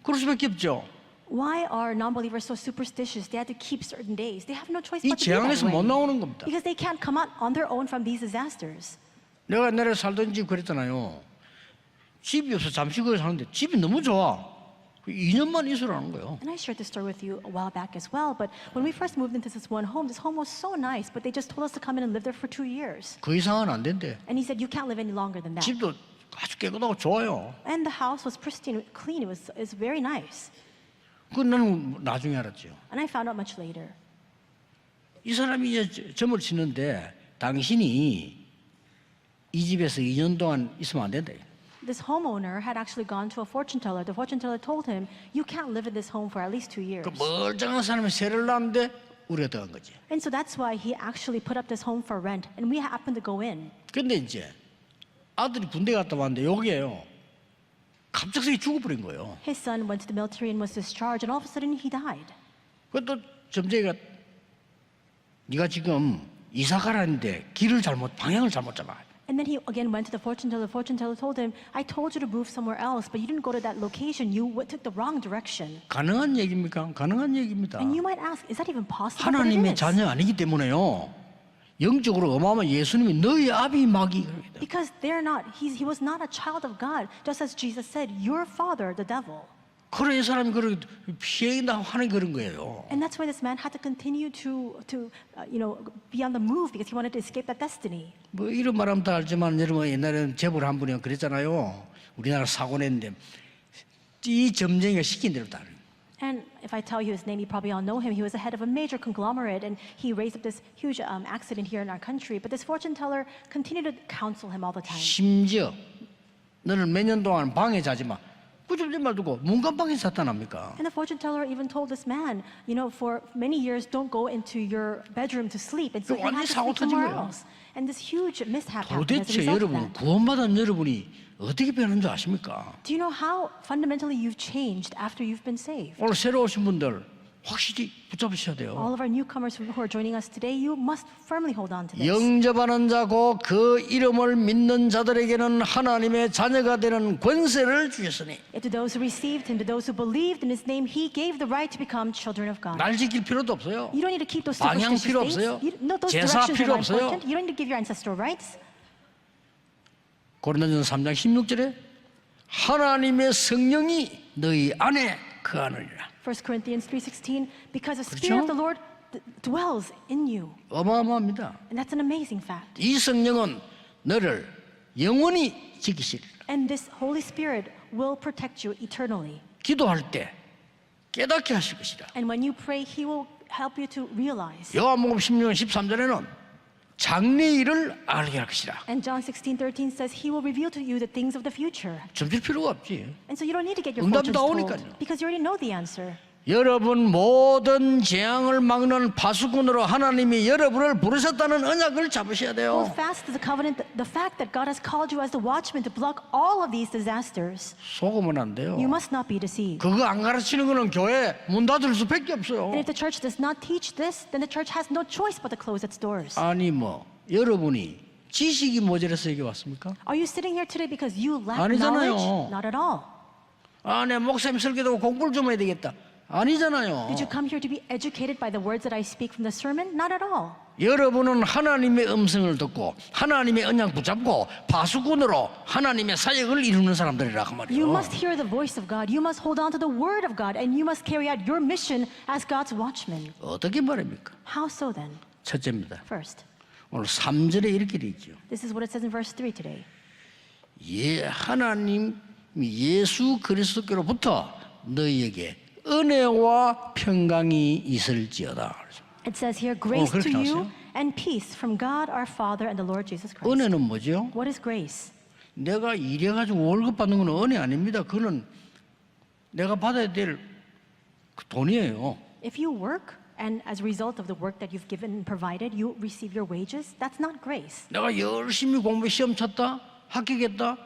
그럴 수밖에 없죠. Why are non-believers so superstitious? They have to keep certain days. They have no choice 이 but to be that 재앙에서 못 way. 나오는 겁니다. Because they can't come out on their own from these disasters. 내가 옛날에 살던 집 그랬잖아요. 집이 없어 잠시 거기 사는데 집이 너무 좋아. 2년만 있으라는 거예요. And I shared this story with you a while back as well. But when we first moved into this home was so nice. But they just told us to come in and live there for 2 years. 그 이상은 안 된대. And he said, you can't live any longer than that. 집도 아주 깨끗하고 좋아요. And the house was pristine, clean. It's very nice. 그건 나는 나중에 알았죠. And I found out much later. 이 사람이 이제 점을 치는데 당신이 이 집에서 2년 동안 있으면 안 된다. This homeowner had actually gone to a fortune teller. The fortune teller told him, you can't live in this home for at least 2 years. 그 멀쩡한 사람이 세를 놨는데 우리가 들어간 거지. And so that's why he actually put up this home for rent. And we happened to go in. 근데 이제 아들이 군대 갔다 왔는데 여기에요. 갑작스레 죽어버린 거예요. His son went to the military and was discharged, and all of a sudden he died. 그것도 점쟁이가 네가 지금 이사 가라는데 방향을 잘못 잡아. And then he again went to the fortune teller. The fortune teller told him, I told you to move somewhere else, but you didn't go to that location. You took the wrong direction. 가능한 얘기입니까? 가능한 얘기입니다. And you might ask, is that even possible? But it 하나님의 is. 자녀 아니기 때문에요. 영적으로 어마어마한 예수님이 너희 아비 마귀 그럽니다. Because they're not. He was not a child of God. Just as Jesus said, your father, the devil. 그래 이 사람이 그런 피해나 하는 그런 거예요. And that's why this man had to continue to be on the move because he wanted to escape that destiny. 뭐 이런 말하면 다 알지만 여러분 옛날에는 재벌 한 분이 그랬잖아요. 우리나라 사고 냈는데 이 점쟁이가 시킨 대로 따르는. And if I tell you his name, you probably all know him. He was the head of a major conglomerate, and he raised up this huge accident here in our country. But this fortune teller continued to counsel him all the time. 심지어 너는 몇 년 동안 방에 자지 마. 그좀 말 두고 문간방에 잤다납니까? And the fortune teller even told this man, for many years, don't go into your bedroom to sleep. And so he had to 사고 sleep 터진 somewhere 거예요. else. And this huge mishap happened as a 도대체 result of 여러분 that. 구원받은 여러분이 어떻게 변한 줄 아십니까? Do you know how fundamentally you've changed after you've been saved? 오늘 새로 오신 분들 확실히 붙잡으셔야 돼요. All of our newcomers who are joining us today, you must firmly hold on to this. 영접하는 자고 그 이름을 믿는 자들에게는 하나님의 자녀가 되는 권세를 주셨으니 And to those who received him, to those who believed in his name, he gave the right to become children of God. 날 지킬 필요도 없어요. You don't need to keep those 방향 superstitious 필요 things. 없어요. No, those 제사 directions 필요 are not 없어요. important. You don't need to give your ancestral rights. 고린도전서 3장 16절에 하나님의 성령이 너희 안에 거하느니라. 1 Corinthians 3:16, because the Spirit of the Lord dwells in you. 어마어마합니다. And that's an amazing fact. 이 성령은 너를 영원히 지키시리라. And this Holy Spirit will protect you eternally. 기도할 때 깨닫게 하실 것이라. And when you pray, he will help you to realize. 요한복음 16장 13절에는 장래일을 알게 할 것이라. And John 16:13 says he will reveal to you the things of the future. 점칠 필요가 없지. And so you don't need to get your 응답이 fortunes told 나오니까요. because you already know the answer. 여러분 모든 재앙을 막는 파수꾼으로 하나님이 여러분을 부르셨다는 언약을 잡으셔야 돼요. Hold fast to the covenant, the fact that God has called you as the watchman to block all of these disasters. 속으면 안 돼요. You must not be deceived. 그거 안 가르치는 거는 교회 문 닫을 수밖에 없어요. And if the church does not teach this, then the church has no choice but to close its doors. 아니 뭐 여러분이 지식이 모자라서 여기 왔습니까? Are you sitting here today because you lack 아니잖아요. knowledge? Not at all. 아, 내 목사님 설교도 공부를 좀 해야 되겠다. 아니잖아요. Did you come here to be educated by the words that I speak from the sermon? Not at all. 여러분은 하나님의 음성을 듣고 하나님의 언약 붙잡고 파수꾼으로 하나님의 사역을 이루는 사람들이라 그 말이에요. You must hear the voice of God. You must hold on to the word of God, and you must carry out your mission as God's watchman. 어떻게 말입니까? How so then? 첫째입니다. First, 오늘 3절에 이렇게 돼 있죠. this is what it says in verse 3 today. 하나님 예수 그리스도께로부터 너희에게 은혜와 평강이 있을지어다. It says here, grace 그렇게 to you 나왔어요? and peace from God our Father and the Lord Jesus Christ. 은혜는 뭐죠? What is grace? 내가 일해가지고 월급 받는 건 은혜 아닙니다. 그거는 내가 받아야 될 돈이에요. If you work and as a result of the work that you've given and provided, you receive your wages, that's not grace. 내가 열심히 공부 시험 쳤다, 합격했다,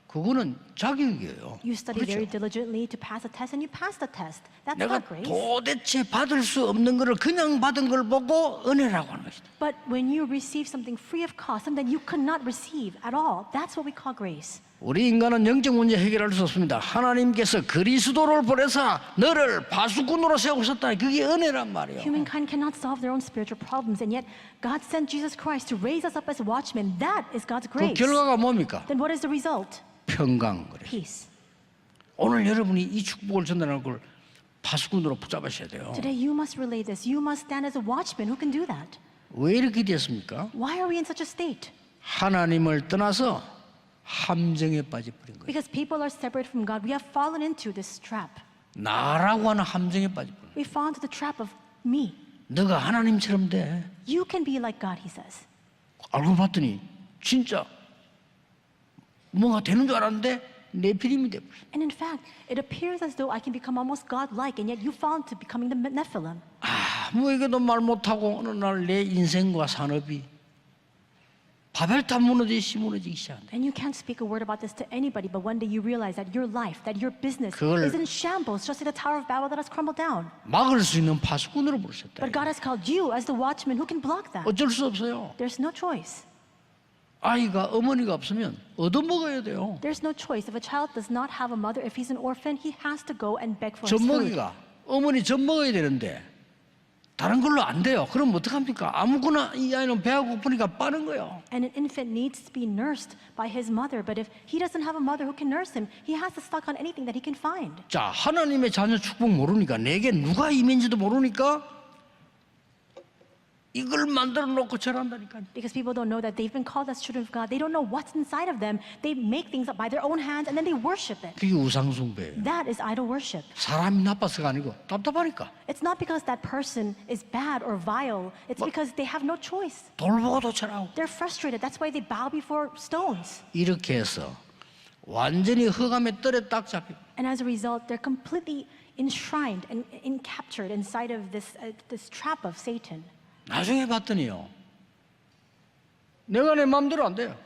그거는 자격이에요. You study very 그렇죠? diligently to pass a test and you pass the test. That's 내가 not grace. 도대체 받을 수 없는 거를 그냥 받은 걸 보고 은혜라고 하는 것이다. But when you receive something free of cost, something you could not receive at all, that's what we call grace. 우리 인간은 영적 문제 해결할 수 없습니다. 하나님께서 그리스도를 보내사 너를 파수꾼으로 세우셨다. 그게 은혜란 말이에요. Humankind cannot solve their own spiritual problems, and yet God sent Jesus Christ to raise us up as watchmen. That is God's 그 grace. 결과가 뭡니까? Then what is the result? 평강 그래. Peace. 오늘 여러분이 이 축복을 전달하는 걸 파수꾼으로 붙잡으셔야 돼요. Today you must relay this. You must stand as a watchman who can do that. 왜 이렇게 됐습니까? Why are we in such a state? 하나님을 떠나서 함정에 빠져버린 거예요. Because people are separated from God, we have fallen into this trap. 나라고 하는 함정에 빠져버린 거예요. We fall into the trap of me. 너가 하나님처럼 돼. You can be like God, he says. 알고 봤더니 진짜 뭔가 되는 줄 알았는데 네피림이 돼버려. And in fact, it appears as though I can become almost God-like, and yet you fall into becoming the Nephilim. 아무에게도 말 못하고 어느 날 내 인생과 산업이 바벨탑 무너지기 시작한다. And you can't speak a word about this to anybody, but one day you realize that your life, that your business 그걸- is in shambles, just like the Tower of Babel that has crumbled down. 막을 수 있는 파수꾼으로 부르셨다. But God has called you as the watchman who can block that. 어쩔 수 없어요. There's no choice. 아이가 어머니가 없으면 얻어먹어야 돼요. There's no choice. If a child does not have a mother, if he's an orphan, he has to go and beg for his food. 젖먹이가 어머니 젖먹어야 되는데 다른 걸로 안 돼요. 그럼 어떡합니까? 아무거나 이 아이는 배가 고프니까 빠는 거예요. And an infant needs to be nursed by his mother, but if he doesn't have a mother who can nurse him, he has to suck on anything that he can find. 자, 하나님의 자녀 축복 모르니까 내게 누가 임인지도 모르니까 이걸 만들어 놓고 절한다니까요. Because people don't know that they've been called as children of God. They don't know what's inside of them. They make things up by their own hands and then they worship it. 그게 우상숭배예요. That is idol worship. 사람이 나빠서가 아니고 답답하니까. It's not because that person is bad or vile. It's because they have no choice. 돌 보고 도찰하고. They're frustrated. That's why they bow before stones. 이렇게 해서 완전히 흑암의 뜰에 딱 잡히고 And as a result, they're completely enshrined and captured inside of this trap of Satan. 나중에 봤더니요. 내가 내 마음대로 안 돼요.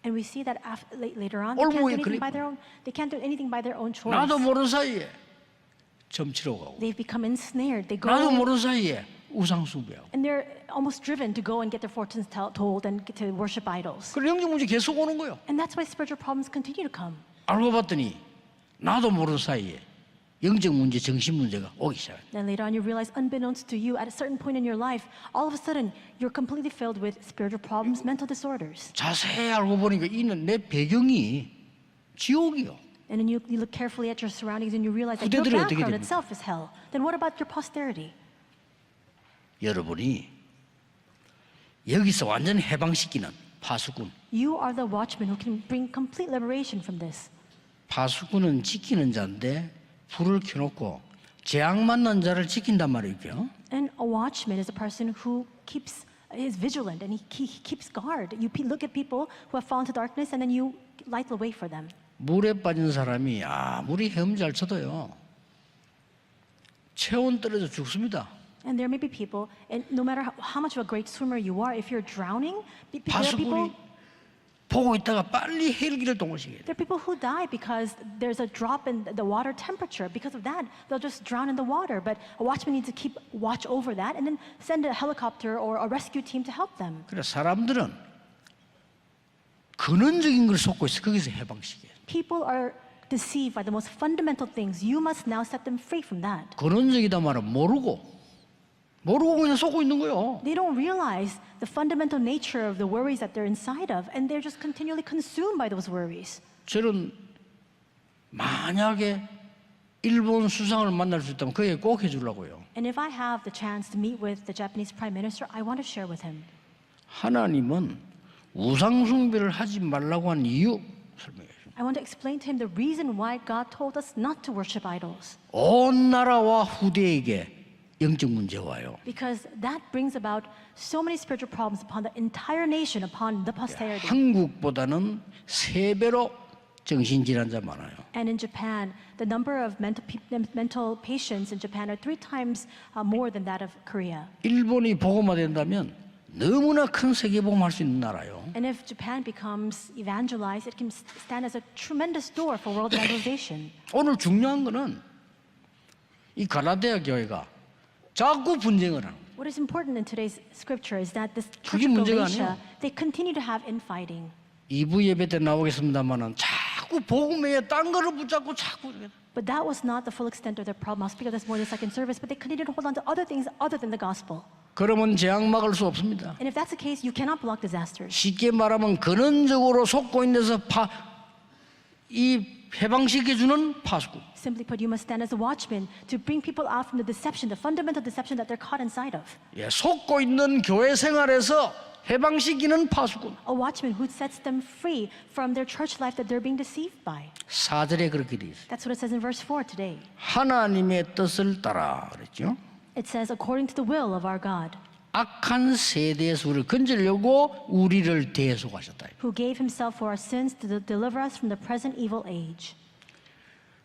And we see that later on, they can't do anything by their own. They can't do anything by their own choice. 나도 모르는 사이에 점치러 가고 They've become ensnared. They go 나도 모르는 사이에 우상숭배하고 and they're almost driven to go and get their fortunes told and get to worship idols. 그리고 영적 문제 계속 오는 거예요. And that's why spiritual problems continue to come. 알고 봤더니 나도 모르는 사이에 영적 문제, 정신 문제가 오기 시작해요. Then later on, you realize, unbeknownst to you, at a certain point in your life, all of a sudden, you're completely filled with spiritual problems, mental disorders. 자세히 알고 보니까 이는 내 배경이 지옥이요. And then you look carefully at your surroundings and you realize that your 후대들이 어떻게 background 됩니까? itself is hell. Then what about your posterity? 여러분이 여기서 완전히 해방시키는 파수꾼. You are the watchman who can bring complete liberation from this. 파수꾼은 지키는 자인데 불을 켜놓고 재앙 만난 자를 지킨단 말이죠. And a watchman is a person who is vigilant and he keeps guard. You look at people who have fallen to darkness and then you light the way for them. 물에 빠진 사람이 아무리 헤엄 잘 쳐도요. 체온 떨어져 죽습니다. And there may be people, and no matter how much of a great swimmer you are, if you're drowning, there are people. 파수꾼이 보고 있다가 빨리 헬기를 동원시켜야 돼. There are people who die because there's a drop in the water temperature. Because of that, they'll just drown in the water. But a watchman needs to keep watch over that and then send a helicopter or a rescue team to help them. 그래 사람들은 근원적인 걸 속고 있어. 거기서 해방시켜야 돼. People are deceived by the most fundamental things. You must now set them free from that. 근원적이다 말은 모르고 그냥 속고 있는 거예요. They don't realize the fundamental nature of the worries that they're inside of, and they're just continually consumed by those worries. 저는 만약에 일본 수상을 만날 수 있다면 그 얘기 꼭 해주려고요. And if I have the chance to meet with the Japanese Prime Minister, I want to share with him. 하나님은 우상숭배를 하지 말라고 한 이유 설명해 줍니다. I want to explain to him the reason why God told us not to worship idols. 온 나라와 후대에게 영적 문제가 와요. Because that brings about so many spiritual problems upon the entire nation, upon the posterity. 한국보다는 3배로 정신질환자 많아요. And in Japan, the number of mental patients in Japan are 3 times more than that of Korea. 일본이 복음화된다면 너무나 큰 세계복음할 수 있는 나라요. And if Japan becomes evangelized, it can stand as a tremendous door for world evangelization. 오늘 중요한 거는 이 갈라디아 교회가 자꾸 분쟁을 하는 거예요. What is important in today's scripture is that this 그게 church of 문제가 Galatia, 아니에요. they continue to have infighting. 2부 예배 때 나오겠습니다만은 자꾸 복음에 딴 거를 붙잡고 자꾸 But that was not the full extent of their problem. I'll speak of this more in the second service, but they continued to hold on to other things other tан the gospel. 그러면 재앙 막을 수 없습니다. And if that's the case, you cannot block disasters. 쉽게 말하면 근원적으로 속고 있는 데서 이 해방시켜주는 파수꾼. Simply put, you must stand as a watchman to bring people out from the deception, the fundamental deception that they're caught inside of. 예, 속고 있는 교회 생활에서 해방시키는 파수꾼. A watchman who sets them free from their church life that they're being deceived by. 4절에 그렇게 돼 있어요. That's what it says in verse 4 today. 하나님의 뜻을 따라 그랬죠. It says, according to the will of our God, 악한 세대에서 우리를 건지려고 우리를 대속하셨다. who gave himself for our sins to deliver us from the present evil age.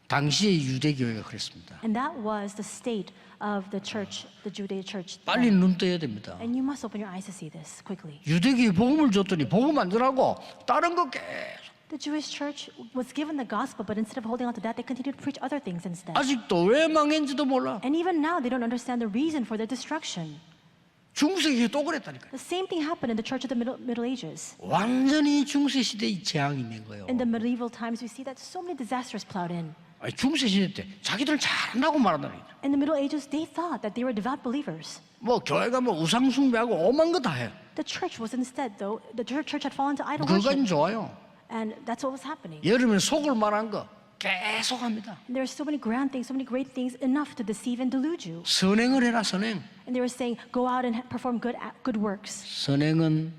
당시의 유대교회가 그랬습니다. And that was the state of the church, the Judea church. 빨리 눈 떠야 됩니다. And you must open your eyes to see this quickly. 유대교회 복음을 줬더니 복음 안 전하고 다른 거 계속. The Jewish church was given the gospel, but instead of holding on to that, they continued to preach other things instead. 아직도 왜 망했는지도 몰라. And even now, they don't understand the reason for their destruction. 중세기에 또 그랬다니까요. The same thing happened in the church of the Middle Ages. 완전히 중세 시대의 재앙이 된 거예요. In the medieval times, we see that so many disasters plowed in. 아니, 중세 시대 때 자기들은 잘한다고 말한다는 거죠. In the Middle Ages, they thought that they were devout believers. 뭐 교회가 뭐 우상 숭배하고 오만 거 다 해요. The church was instead, though, the church had fallen to idol 그건 worship. 좋아요. And that's what was happening. 여름에 속을 만한 거 계속 합니다. And there are so many grand things, so many great things, enough to deceive and delude you. 선행을 해라 선행. And they were saying, go out and perform good works. 선행은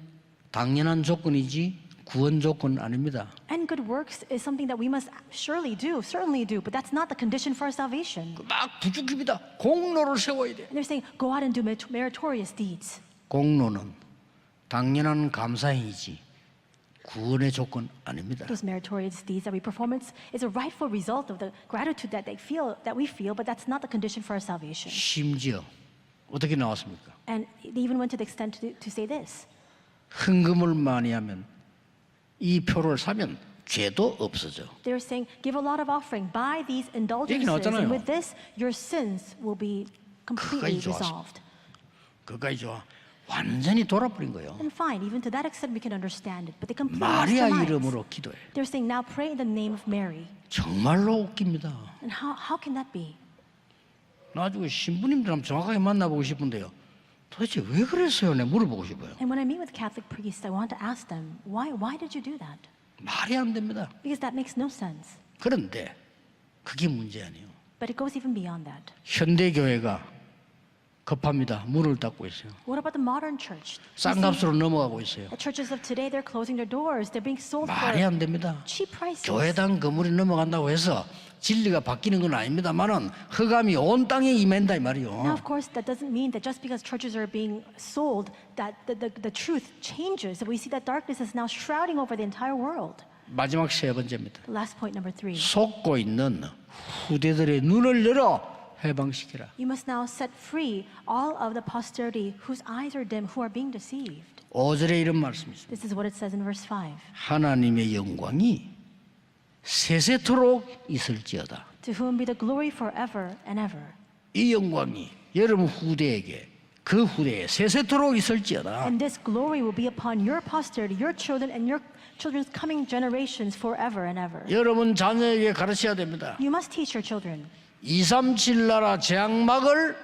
당연한 조건이지 구원 조건 아닙니다. And good works is something that we must surely do, certainly do, but that's not the condition for our salvation. 막 부죽입니다. 공로를 세워야 돼. And they're saying, go out and do meritorious deeds. 공로는 당연한 감사행위지 구원의 조건 아닙니다. Those meritorious deeds that we perform is a rightful result of the gratitude that we feel, but that's not the condition for our salvation. 심지어 어떻게 나왔습니까? And they even went to the extent to say this. 헌금을 많이 하면 이 표를 사면 죄도 없어져. They're saying, give a lot of offering, buy these indulgences, 나왔잖아요. and with this, your sins will be completely 그까지 좋았어. resolved. 그까지 좋아. 완전히 돌아버린 거예요. And fine, even to that extent, we can understand it, but they completely lost 마리아 their minds. 이름으로 기도해. They're saying, now pray in the name of Mary. 정말로 웃깁니다. And how can that be? 나중에 신부님들 한번 정확하게 만나보고 싶은데요. 도대체 왜 그랬어요? 내가 물어보고 싶어요. And when I meet with Catholic priests, I want to ask them, why did you do that? 말이 안 됩니다. Because that makes no sense. 그런데 그게 문제 아니에요. But it goes even beyond that. 현대 교회가 급합니다. 문을 닫고 있어요. What about the modern church? We see 싼값으로 넘어가고 있어요. the churches of today, they're closing their doors. They're being sold 말이 for 안 됩니다. cheap prices. 교회당 건물이 넘어간다고 해서 진리가 바뀌는 건 아닙니다만은 흑암이 온 땅에 임한다 이 Now, 말이요. of course, that doesn't mean that just because churches are being sold, that the truth changes. We see that darkness is now shrouding over the entire world. 마지막 세 번째입니다. The last point, number 3. 속고 있는 후대들의 눈을 열어 해방시키라. You must now set free all of the posterity whose eyes are dim, who are being deceived. 5절에 이런 말씀이 있습니다. This is what it says in verse 5. 하나님의 영광이 세세토록 있을지어다. To whom be the glory forever and ever. 이 영광이 여러분 후대에게 그 후대에 세세토록 있을지어다. And this glory will be upon your posterity, your children, and your children's coming generations forever and ever. 여러분 자녀에게 가르쳐야 됩니다. You must teach your children. 237 나라 재앙막을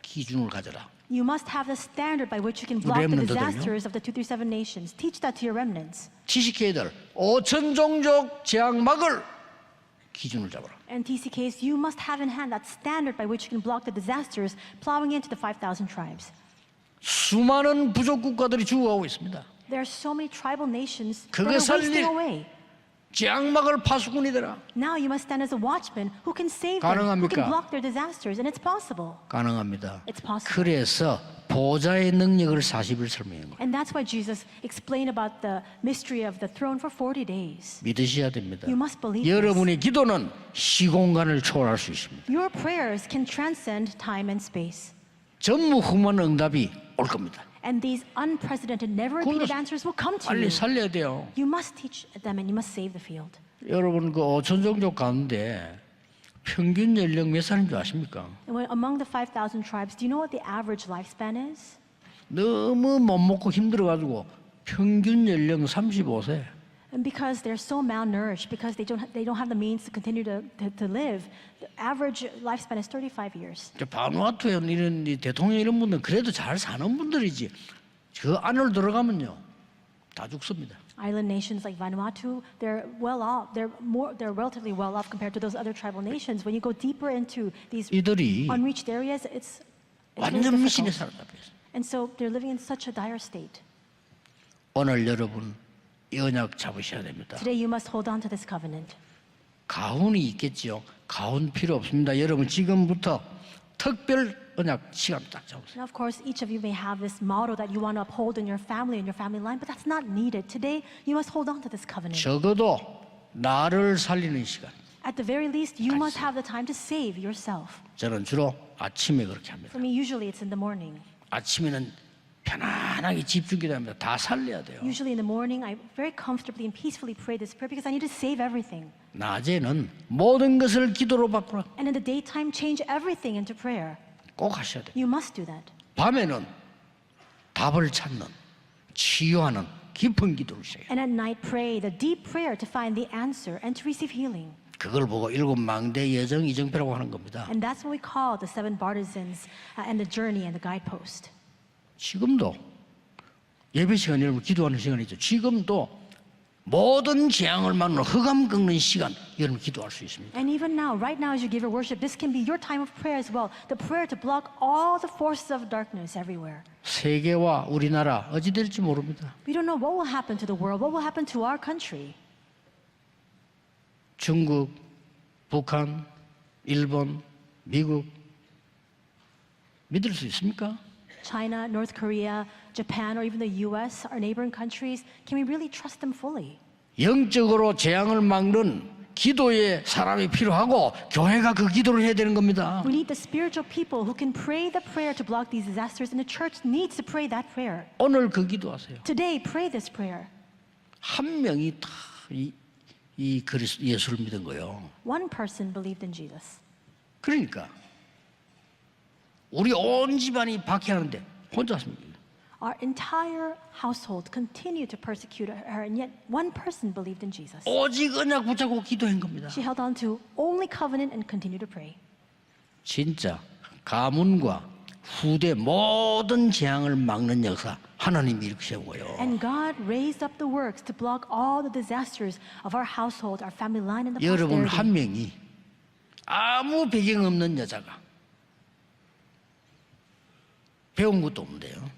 기준을 가져라. You must have the standard by which you can block the remnant들은요? disasters of the 237 nations. Teach that to your remnants. 지식계들 5천 종족 재앙막을 기준을 잡아라. And TCKs, you must have in hand that standard by which you can block the disasters plowing into the 5,000 tribes. 수많은 부족 국가들이 죽어가고 있습니다. There are so many tribal nations that 그거 are 살릴- wasting away. 재앙막을 파수꾼이 되라. Now you must stand as a watchman who can save them, who 가능합니까? can block their disasters, and it's possible. 가능합니다. It's possible. 그래서 보좌의 능력을 40일 설명한 거예요. And that's why Jesus explained about the mystery of the throne for 40 days. 믿으셔야 됩니다. You must believe 여러분의 기도는 시공간을 초월할 수 있습니다. Your prayers can transcend time and space. 전무후무한 응답이 올 겁니다. And these unprecedented, never repeated 그걸로 answers will come to 빨리 you. 살려야 돼요. You must teach them and you must save the field. 여러분 그 5천 종족 가운데 평균 연령 몇 살인 줄 아십니까? And among the 5,000 tribes, do you know what the average lifespan is? 너무 못 먹고 힘들어가지고 평균 연령 35세. And because they're so malnourished, because they don't have the means to continue to live, the average lifespan is 35 years. 바누아투에 이런 이 대통령 이런 분들 그래도 잘 사는 분들이지 그 안으로 들어가면요 다 죽습니다. Island nations like Vanuatu, they're well off. They're relatively well off compared to those other tribal nations. When you go deeper into these 이들이 unreached areas, it's very 완전 미신에 difficult. 살았다. And so they're living in such a dire state. 오늘 여러분 이 언약 잡으셔야 됩니다. Today you must hold on to this covenant. 가훈이 있겠지요. 가훈 필요 없습니다. 여러분 지금부터 특별 언약 시간 딱 잡으세요. Now, of course, each of you may have this motto that you want to uphold in your family line, but that's not needed. Today, you must hold on to this covenant. 적어도 나를 살리는 시간. At the very least, you must have the time to save yourself. 저는 주로 아침에 그렇게 합니다. For me, usually it's in the morning. 아침에는 편안하게 집중해야 합니다. 다 살려야 돼요. Usually in the morning, I very comfortably and peacefully pray this prayer because I need to save everything. 낮에는 모든 것을 기도로 바꾸라. And in the daytime, change everything into prayer. 꼭 하셔야 돼요. You must do that. 밤에는 답을 찾는 치유하는 깊은 기도를 시작해요. And at night, pray the deep prayer to find the answer and to receive healing. 그걸 보고 일곱 망대 예정 이정표라고 하는 겁니다. And that's what we call the seven partisans and the journey and the guidepost. 지금도 예배 시간 여러분 기도하는 시간이죠. 지금도 모든 재앙을 막는 흑암 꺾는 시간 여러분 기도할 수 있습니다. And even now, right now as you give your worship, this can be your time of prayer as well. The prayer to block all the forces of darkness everywhere. 세계와 우리나라 어찌 될지 모릅니다. We don't know what will happen to the world, what will happen to our country. 중국, 북한, 일본, 미국 믿을 수 있습니까? China, North Korea, Japan, or even the US, our neighboring countries, can we really trust them fully? 영적으로 재앙을 막는 기도의 사람이 필요하고 교회가 그 기도를 해야 되는 겁니다. We need the spiritual people who can pray the prayer to block these disasters, and the church needs to pray that prayer. 오늘 그 기도하세요. Today, pray this prayer. 한 명이 다 이 그리스도 예수를 믿은 거예요. One person believed in Jesus. 그러니까 우리 온 집안이 박해하는데 혼자 습니다. Our entire household continued to persecute her, and yet one person believed in Jesus. 오직 언약 붙잡고 기도한 겁니다. She held on to only covenant and continued to pray. 진짜 가문과 후대 모든 재앙을 막는 역사 하나님이 이렇게 세워요. And God raised up the works to block all the disasters of our household, our family line, and the 여러분 posterity. 한 명이 아무 배경 없는 여자가 배운 것도 없는데요.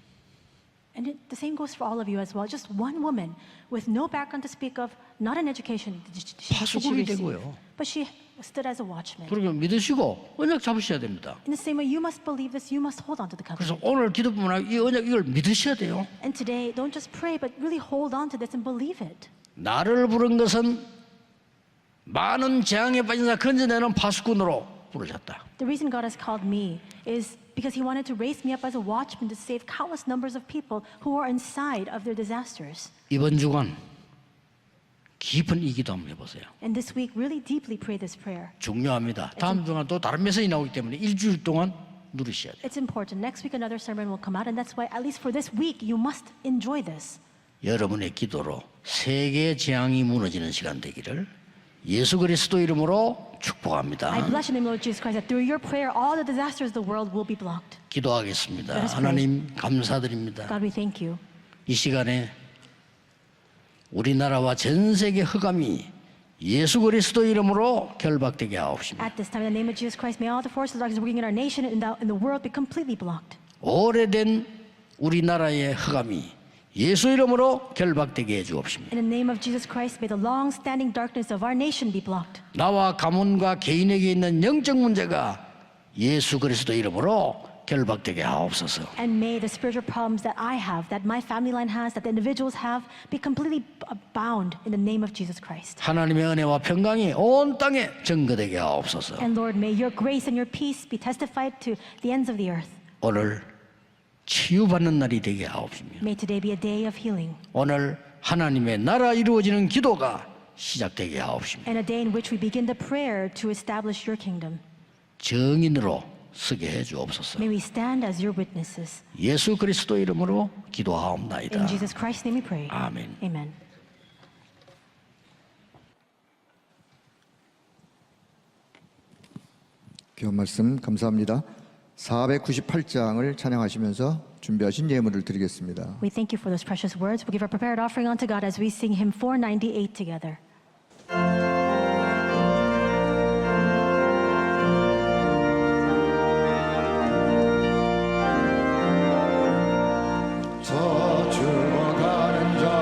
And the same goes for all of you as well. Just one woman with no background to speak of, not an education that she 파수꾼이 received, 되고요. but she stood as a watchman. 그러면 믿으시고 언약 잡으셔야 됩니다. In the same way, you must believe this, you must hold on to the 그래서 covenant. 오늘 기도뿐만 아니라 이 언약 이걸 믿으셔야 돼요. And today, don't just pray, but really hold on to this and believe it. 나를 부른 것은 많은 재앙에 빠진 자 건져내는 파수꾼으로 부르셨다. The reason God has called me is because He wanted to raise me up as a watchman to save countless numbers of people who are inside of their disasters. 이번 주간 깊은 이 기도 한번 해보세요. And this week, really deeply pray this prayer. 중요합니다. 다음 주간 또 다른 메시지 나오기 때문에 일주일 동안 누리셔야 돼요. It's important. Next week, another sermon will come out, and that's why, at least for this week, you must enjoy this. 여러분의 기도로 세계 재앙이 무너지는 시간 되기를 예수 그리스도 이름으로 축복합니다. I bless you in the name of Lord Jesus Christ that through your prayer, all the disasters of the world will be blocked. 기도하겠습니다. Let us pray. 하나님 감사드립니다. God, we thank you. 이 시간에 우리나라와 전 세계 흑암이 예수 그리스도 이름으로 결박되게 하옵시며 At this time, in the name of Jesus Christ, may all the forces of darkness working in our nation and in the world be completely blocked. 오래된 우리나라의 흑암이 예수 이름으로 결박되게 해 주옵시며 In the name of Jesus Christ, may the long-standing darkness of our nation be blocked. 나와 가문과 개인에게 있는 영적 문제가 예수 그리스도 이름으로 결박되게 하옵소서. And may the spiritual problems that I have, that my family line has, that the individuals have, be completely bound in the name of Jesus Christ. 하나님의 은혜와 평강이 온 땅에 증거되게 하옵소서. And Lord, may your grace and your peace be testified to the ends of the earth. 오늘 치유받는 날이 되게 하옵시며 May today be a day of healing 오늘 하나님의 나라 이루어지는 기도가 시작되게 하옵시며 and a day in which we begin the prayer to establish your kingdom. 정인으로 서게 해 주옵소서. May we stand as your witnesses. 예수 그리스도 이름으로 기도하옵나이다. In Jesus Christ's name we pray. 아멘. Amen. 귀한 말씀 감사합니다. 498장을 찬양하시면서 준비하신 예물을 드리겠습니다. We thank you for those precious words. We'll give our prepared offering unto God as we sing hymn 498 together. 저 죽어가는 자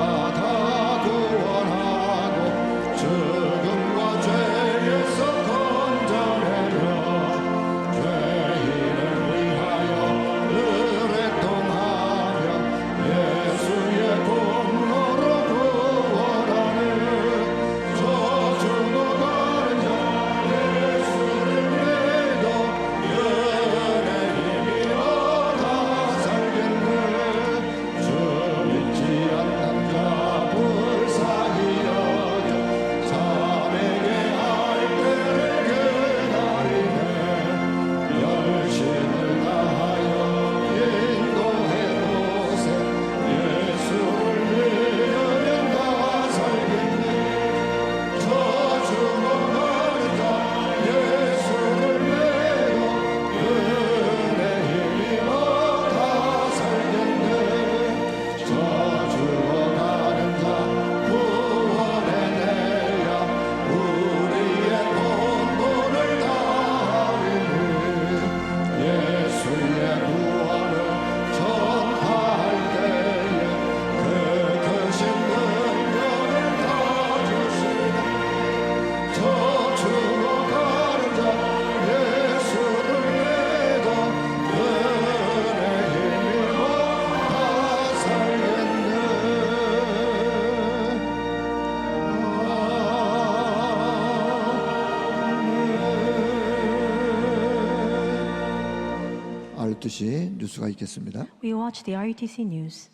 보듯이 뉴스가 있겠습니다. We watch the RUTC News.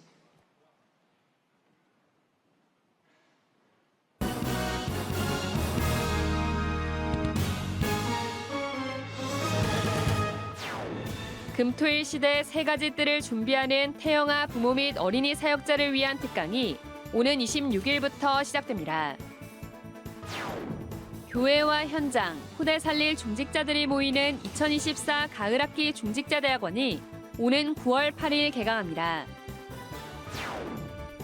금토일 시대 세 가지 뜰을 준비하는 태영아 부모 및 어린이 사역자를 위한 특강이 오는 26일부터 시작됩니다. 교회와 현장, 후대 살릴 중직자들이 모이는 2024 가을학기 중직자대학원이 오는 9월 8일 개강합니다.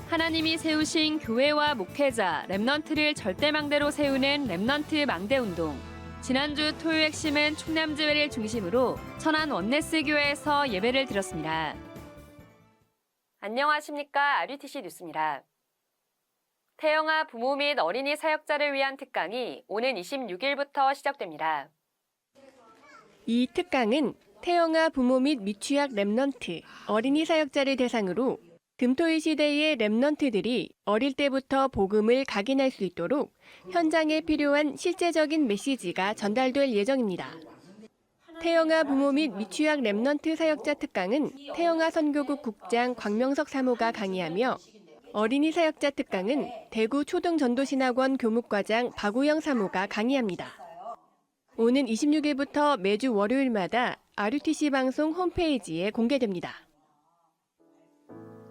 하나님이 세우신 교회와 목회자, 렘넌트를 절대망대로 세우는 렘넌트 망대운동. 지난주 토요 핵심은 충남지회를 중심으로 천안 원네스 교회에서 예배를 드렸습니다. 안녕하십니까. RUTC 뉴스입니다. 태영아 부모 및 어린이 사역자를 위한 특강이 오는 26일부터 시작됩니다. 이 특강은 태영아 부모 및 미취학 렘넌트, 어린이 사역자를 대상으로 금토일 시대의 렘넌트들이 어릴 때부터 복음을 각인할 수 있도록 현장에 필요한 실제적인 메시지가 전달될 예정입니다. 태영아 부모 및 미취학 렘넌트 사역자 특강은 태영아 선교국 국장 광명석 사모가 강의하며 어린이 사역자 특강은 대구 초등전도신학원 교목과장 박우영 사모가 강의합니다. 오는 26일부터 매주 월요일마다 RUTC 방송 홈페이지에 공개됩니다.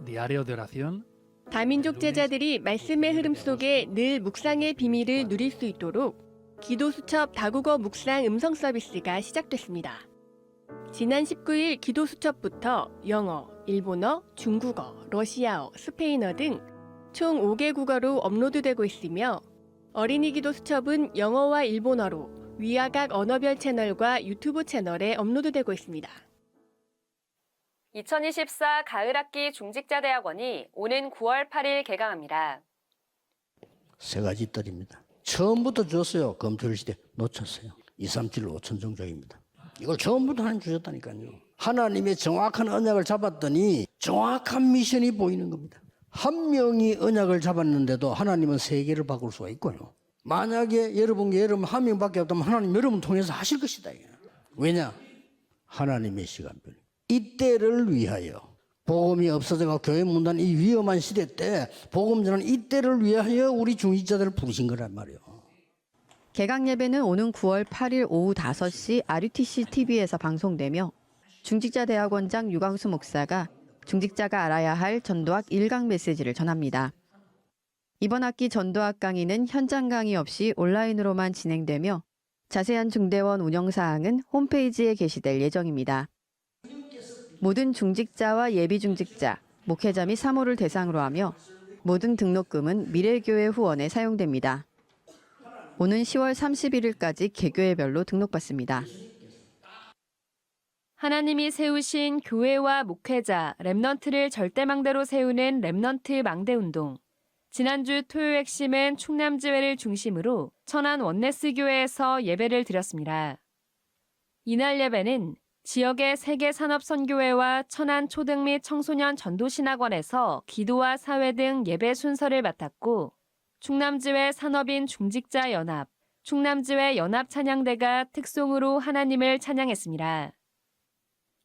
Diario de oración. 다민족 제자들이 말씀의 흐름 속에 늘 묵상의 비밀을 누릴 수 있도록 기도 수첩 다국어 묵상 음성 서비스가 시작됐습니다. 지난 19일 기도 수첩부터 영어, 일본어, 중국어, 러시아어, 스페인어 등 총 5개 국어로 업로드되고 있으며 어린이 기도 수첩은 영어와 일본어로 위아각 언어별 채널과 유튜브 채널에 업로드되고 있습니다. 2024 가을학기 중직자대학원이 오는 9월 8일 개강합니다. 세 가지 뜰입니다. 처음부터 줬어요. 금토일 시대 놓쳤어요. 237 5천 종족입니다. 이걸 처음부터 하나님 주셨다니까요. 하나님의 정확한 언약을 잡았더니 정확한 미션이 보이는 겁니다. 한 명이 언약을 잡았는데도 하나님은 세계를 바꿀 수가 있고요. 만약에 여러분께 여러분 한 명밖에 없다면 하나님 여러분 통해서 하실 것이다. 왜냐? 하나님의 시간表. 이때를 위하여 복음이 없어져가 교회 문단 이 위험한 시대 때 복음 전하는 이때를 위하여 우리 중직자들을 부르신 거란 말이에요. 개강 예배는 오는 9월 8일 오후 5시 RUTC TV에서 방송되며 중직자 대학원장 유광수 목사가 중직자가 알아야 할 전도학 1강 메시지를 전합니다. 이번 학기 전도학 강의는 현장 강의 없이 온라인으로만 진행되며 자세한 중대원 운영 사항은 홈페이지에 게시될 예정입니다. 모든 중직자와 예비 중직자, 목회자 및 사모를 대상으로 하며 모든 등록금은 미래교회 후원에 사용됩니다. 오는 10월 31일까지 개교회별로 등록받습니다. 하나님이 세우신 교회와 목회자, 렘넌트를 절대망대로 세우는 렘넌트 망대운동. 지난주 토요 핵심은 충남지회를 중심으로 천안 원네스 교회에서 예배를 드렸습니다. 이날 예배는 지역의 세계산업선교회와 천안 초등 및 청소년 전도신학원에서 기도와 사회 등 예배 순서를 맡았고 충남지회 산업인 중직자연합, 충남지회 연합찬양대가 특송으로 하나님을 찬양했습니다.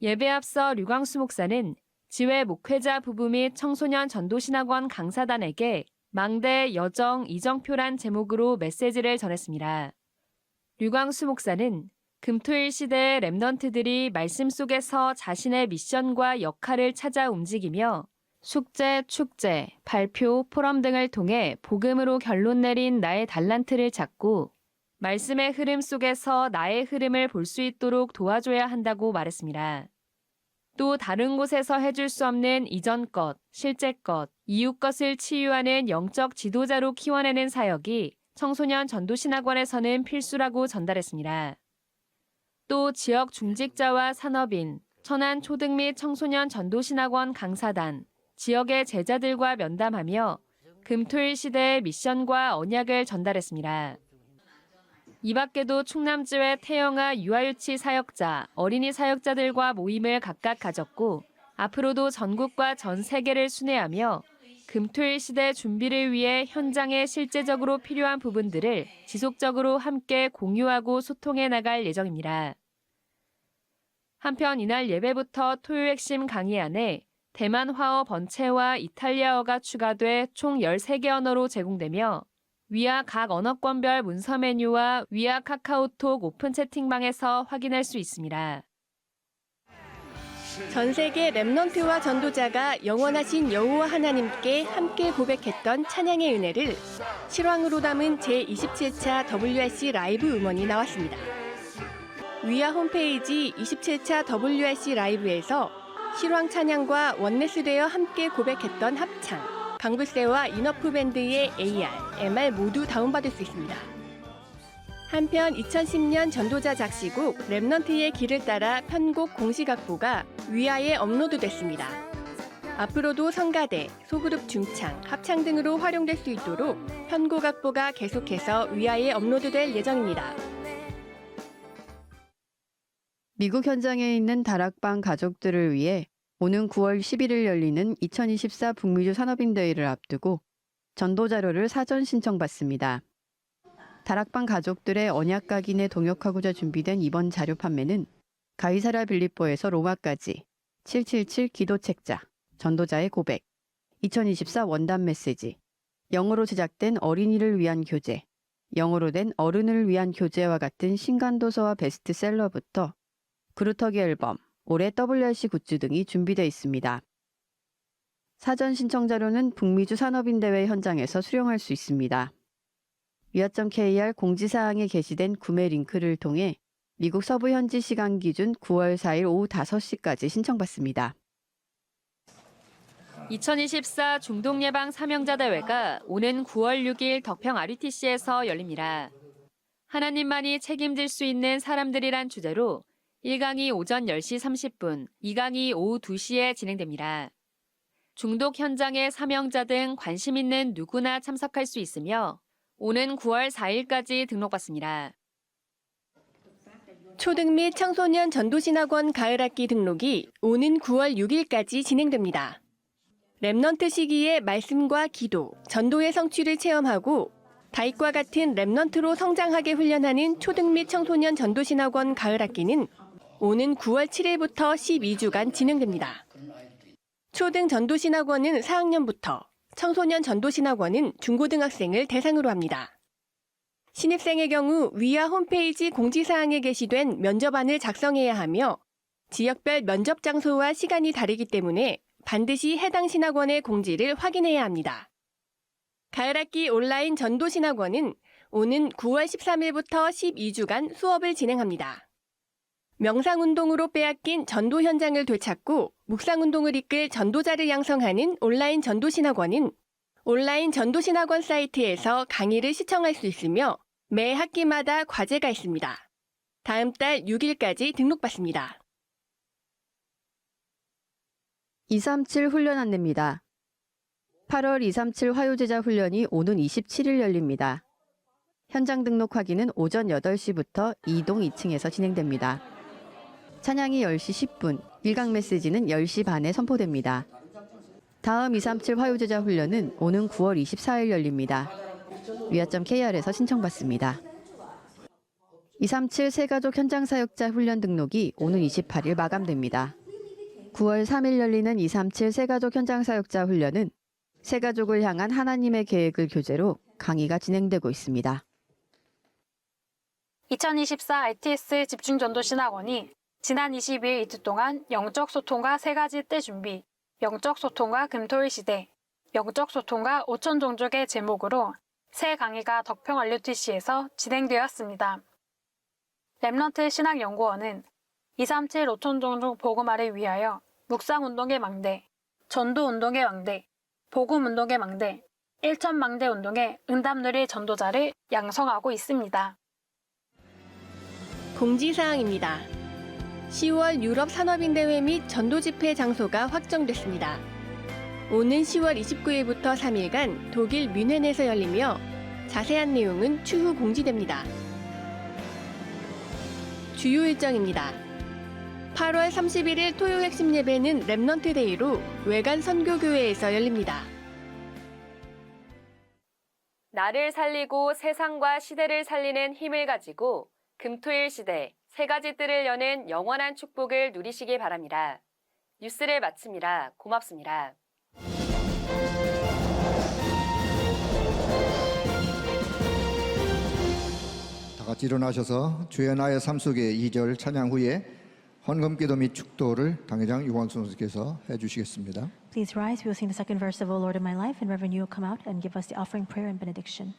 예배 앞서 류광수 목사는 지회 목회자 부부 및 청소년 전도신학원 강사단에게 망대 여정 이정표란 제목으로 메시지를 전했습니다. 류광수 목사는 금토일 시대의 렘넌트들이 말씀 속에서 자신의 미션과 역할을 찾아 움직이며 숙제, 축제, 발표, 포럼 등을 통해 복음으로 결론 내린 나의 달란트를 찾고 말씀의 흐름 속에서 나의 흐름을 볼 수 있도록 도와줘야 한다고 말했습니다. 또 다른 곳에서 해줄 수 없는 이전 것, 실제 것, 이웃 것을 치유하는 영적 지도자로 키워내는 사역이 청소년 전도신학원에서는 필수라고 전달했습니다. 또 지역 중직자와 산업인, 천안 초등 및 청소년 전도신학원 강사단, 지역의 제자들과 면담하며 금토일 시대의 미션과 언약을 전달했습니다. 이 밖에도 충남지회 태영아 유아유치 사역자, 어린이 사역자들과 모임을 각각 가졌고 앞으로도 전국과 전 세계를 순회하며 금토일 시대 준비를 위해 현장에 실제적으로 필요한 부분들을 지속적으로 함께 공유하고 소통해 나갈 예정입니다. 한편 이날 예배부터 토요 핵심 강의 안에 대만화어 번체와 이탈리아어가 추가돼 총 13개 언어로 제공되며 위아 각 언어권별 문서 메뉴와 위아 카카오톡 오픈 채팅방에서 확인할 수 있습니다. 전 세계 렘넌트와 전도자가 영원하신 여호와 하나님께 함께 고백했던 찬양의 은혜를 실황으로 담은 제27차 WRC 라이브 음원이 나왔습니다. 위아 홈페이지 27차 WRC 라이브에서 실황 찬양과 원네스되어 함께 고백했던 합창, 강불세와 이너프 밴드의 AR, MR 모두 다운받을 수 있습니다. 한편 2010년 전도자 작시곡 렘넌트의 길을 따라 편곡 공식 악보가 위아에 업로드됐습니다. 앞으로도 성가대, 소그룹 중창, 합창 등으로 활용될 수 있도록 편곡 악보가 계속해서 위아에 업로드될 예정입니다. 미국 현장에 있는 다락방 가족들을 위해 오는 9월 11일 열리는 2024 북미주 산업인대회를 앞두고 전도 자료를 사전 신청받습니다. 다락방 가족들의 언약 각인에 동역하고자 준비된 이번 자료 판매는 가이사랴 빌립보에서 로마까지 777 기도책자, 전도자의 고백, 2024 원단 메시지, 영어로 제작된 어린이를 위한 교재, 영어로 된 어른을 위한 교재와 같은 신간도서와 베스트셀러부터 그루터기 앨범, 올해 WRC 굿즈 등이 준비되어 있습니다. 사전 신청 자료는 북미주 산업인대회 현장에서 수령할 수 있습니다. 위아.kr 공지사항에 게시된 구매 링크를 통해 미국 서부 현지 시간 기준 9월 4일 오후 5시까지 신청받습니다. 2024 중독예방 사명자 대회가 오는 9월 6일 덕평 RUTC에서 열립니다. 하나님만이 책임질 수 있는 사람들이란 주제로 1강이 오전 10시 30분, 2강이 오후 2시에 진행됩니다. 중독 현장의 사명자 등 관심 있는 누구나 참석할 수 있으며 오는 9월 4일까지 등록받습니다. 초등 및 청소년 전도신학원 가을학기 등록이 오는 9월 6일까지 진행됩니다. 렘넌트 시기에 말씀과 기도, 전도의 성취를 체험하고 다윗과 같은 렘넌트로 성장하게 훈련하는 초등 및 청소년 전도신학원 가을학기는 오는 9월 7일부터 12주간 진행됩니다. 초등 전도신학원은 4학년부터, 청소년 전도신학원은 중고등학생을 대상으로 합니다. 신입생의 경우 위아 홈페이지 공지사항에 게시된 면접안을 작성해야 하며 지역별 면접 장소와 시간이 다르기 때문에 반드시 해당 신학원의 공지를 확인해야 합니다. 가을학기 온라인 전도신학원은 오는 9월 13일부터 12주간 수업을 진행합니다. 명상운동으로 빼앗긴 전도 현장을 되찾고 묵상운동을 이끌 전도자를 양성하는 온라인 전도신학원은 온라인 전도신학원 사이트에서 강의를 시청할 수 있으며 매 학기마다 과제가 있습니다. 다음 달 6일까지 등록받습니다. 237 훈련 안내입니다. 8월 237 화요제자 훈련이 오는 27일 열립니다. 현장 등록 확인은 오전 8시부터 2동 2층에서 진행됩니다. 찬양이 10시 10분, 1강 메시지는 10시 반에 선포됩니다. 다음 237 화요제자 훈련은 오는 9월 24일 열립니다. 위아.kr에서 신청받습니다. 237 새가족 현장 사역자 훈련 등록이 오는 28일 마감됩니다. 9월 3일 열리는 237 새가족 현장 사역자 훈련은 새가족을 향한 하나님의 계획을 교재로 강의가 진행되고 있습니다. 2024 RTS 집중전도신학원이 지난 22일 이틀 동안 영적 소통과 3가지 때 준비, 영적 소통과 금토일 시대, 영적 소통과 5천 종족의 제목으로 새 강의가 덕평 RUTC에서 진행되었습니다. 렘넌트 신학연구원은 237 5천 종족 복음화를 위하여 묵상운동의 망대, 전도운동의 망대, 복음운동의 망대, 1천 망대 운동의 응답 누릴 전도자를 양성하고 있습니다. 공지사항입니다. 10월 유럽 산업인대회 및 전도집회 장소가 확정됐습니다. 오는 10월 29일부터 3일간 독일 뮌헨에서 열리며 자세한 내용은 추후 공지됩니다. 주요 일정입니다. 8월 31일 토요 핵심 예배는 렘넌트 데이로 외관 선교교회에서 열립니다. 나를 살리고 세상과 시대를 살리는 힘을 가지고 금토일 시대 세 가지 뜰을 여는 영원한 축복을 누리시길 바랍니다. 뉴스를 마칩니다. 고맙습니다. 다 같이 일어나셔서 주의 나의 삶 속의 2절 찬양 후에 헌금기도 및 축도를 당회장 유광수 선생께서 해주시겠습니다. Please rise. We will sing the second verse of O Lord of my life, and Reverend Yu will come out and give us the offering prayer and benediction.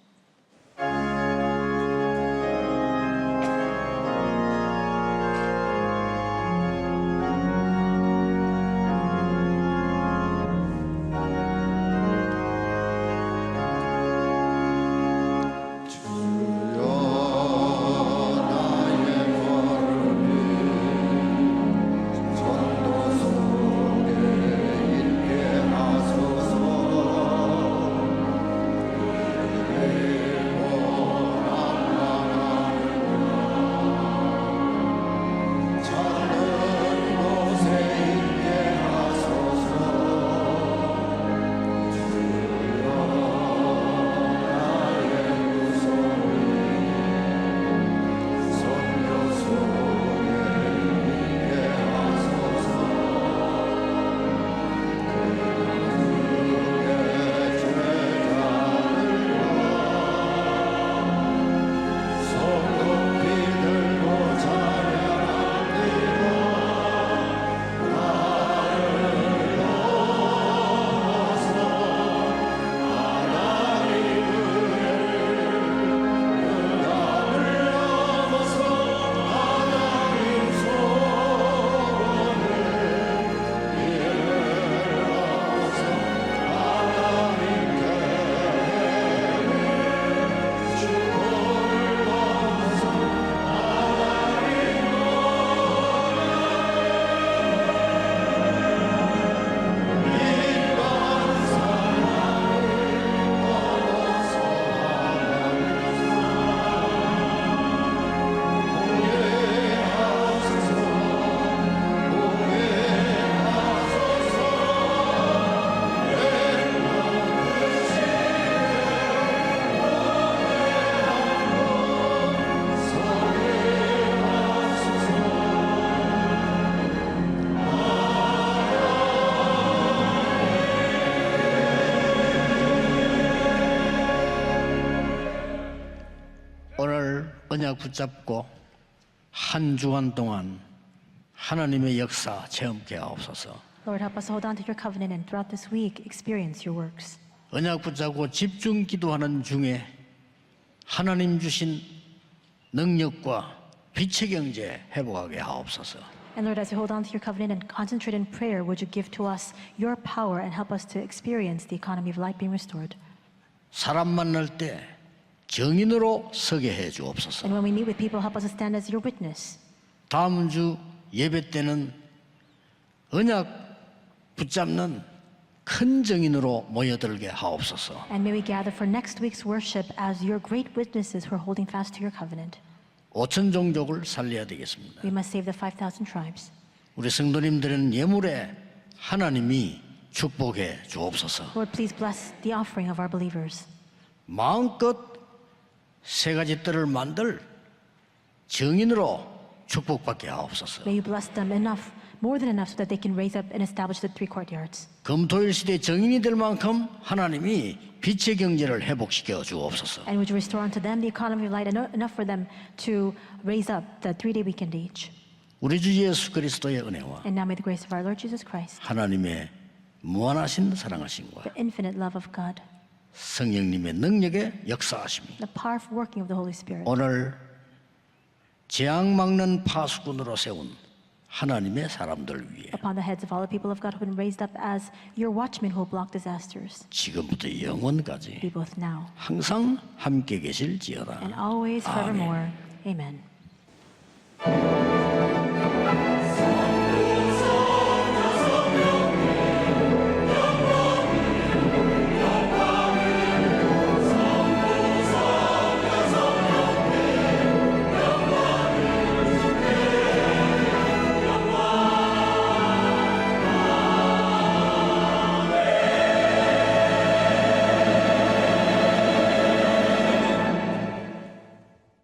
오늘 언약 붙잡고 한 주간 동안 하나님의 역사 체험케 하옵소서. Lord, help us hold on to your covenant and throughout this week experience your works. 언약 붙잡고 집중 기도하는 중에 하나님 주신 능력과 빛의 경제 회복하게 하옵소서. And Lord, as we hold on to your covenant and concentrate in prayer, would you give to us your power and help us to experience the economy of light being restored? 사람 만날 때 정인으로 서게 해 주옵소서. And when we meet with people, help us to stand as your witness. 다음 주 예배 때는 언약 붙잡는 큰 정인으로 모여들게 하옵소서. And may we gather for next week's worship as your great witnesses who are holding fast to your covenant. 5천 종족을 살려야 되겠습니다. We must save the 5,000 tribes. 우리 성도님들은 예물에 하나님이 축복해 주옵소서. Lord, please bless the offering of our believers. 마음껏 세 가지 뜰을 만들 정인으로 축복받게 하옵소서. May you bless them enough, more than enough, so that they can raise up and establish the 3 courtyards. 금토일 시대 정인이 될 만큼 하나님이 빛의 경제를 회복시켜 주옵소서. And would you restore unto them the economy of light, enough for them to raise up the 3-day weekend each. 우리 주 예수 그리스도의 은혜와 And now may the grace of our Lord Jesus Christ, 하나님의 무한하신 사랑하심과 the infinite love of God, 성령님의 능력의 역사하심이 the powerful working of the Holy Spirit, 오늘 재앙 막는 파수꾼으로 세운 하나님의 사람들 위해 upon the heads of all the people of God who have been raised up as your watchmen who will block disasters, 지금부터 영원까지 be both now 항상 함께 계실지어다. and always 아멘. forevermore. Amen.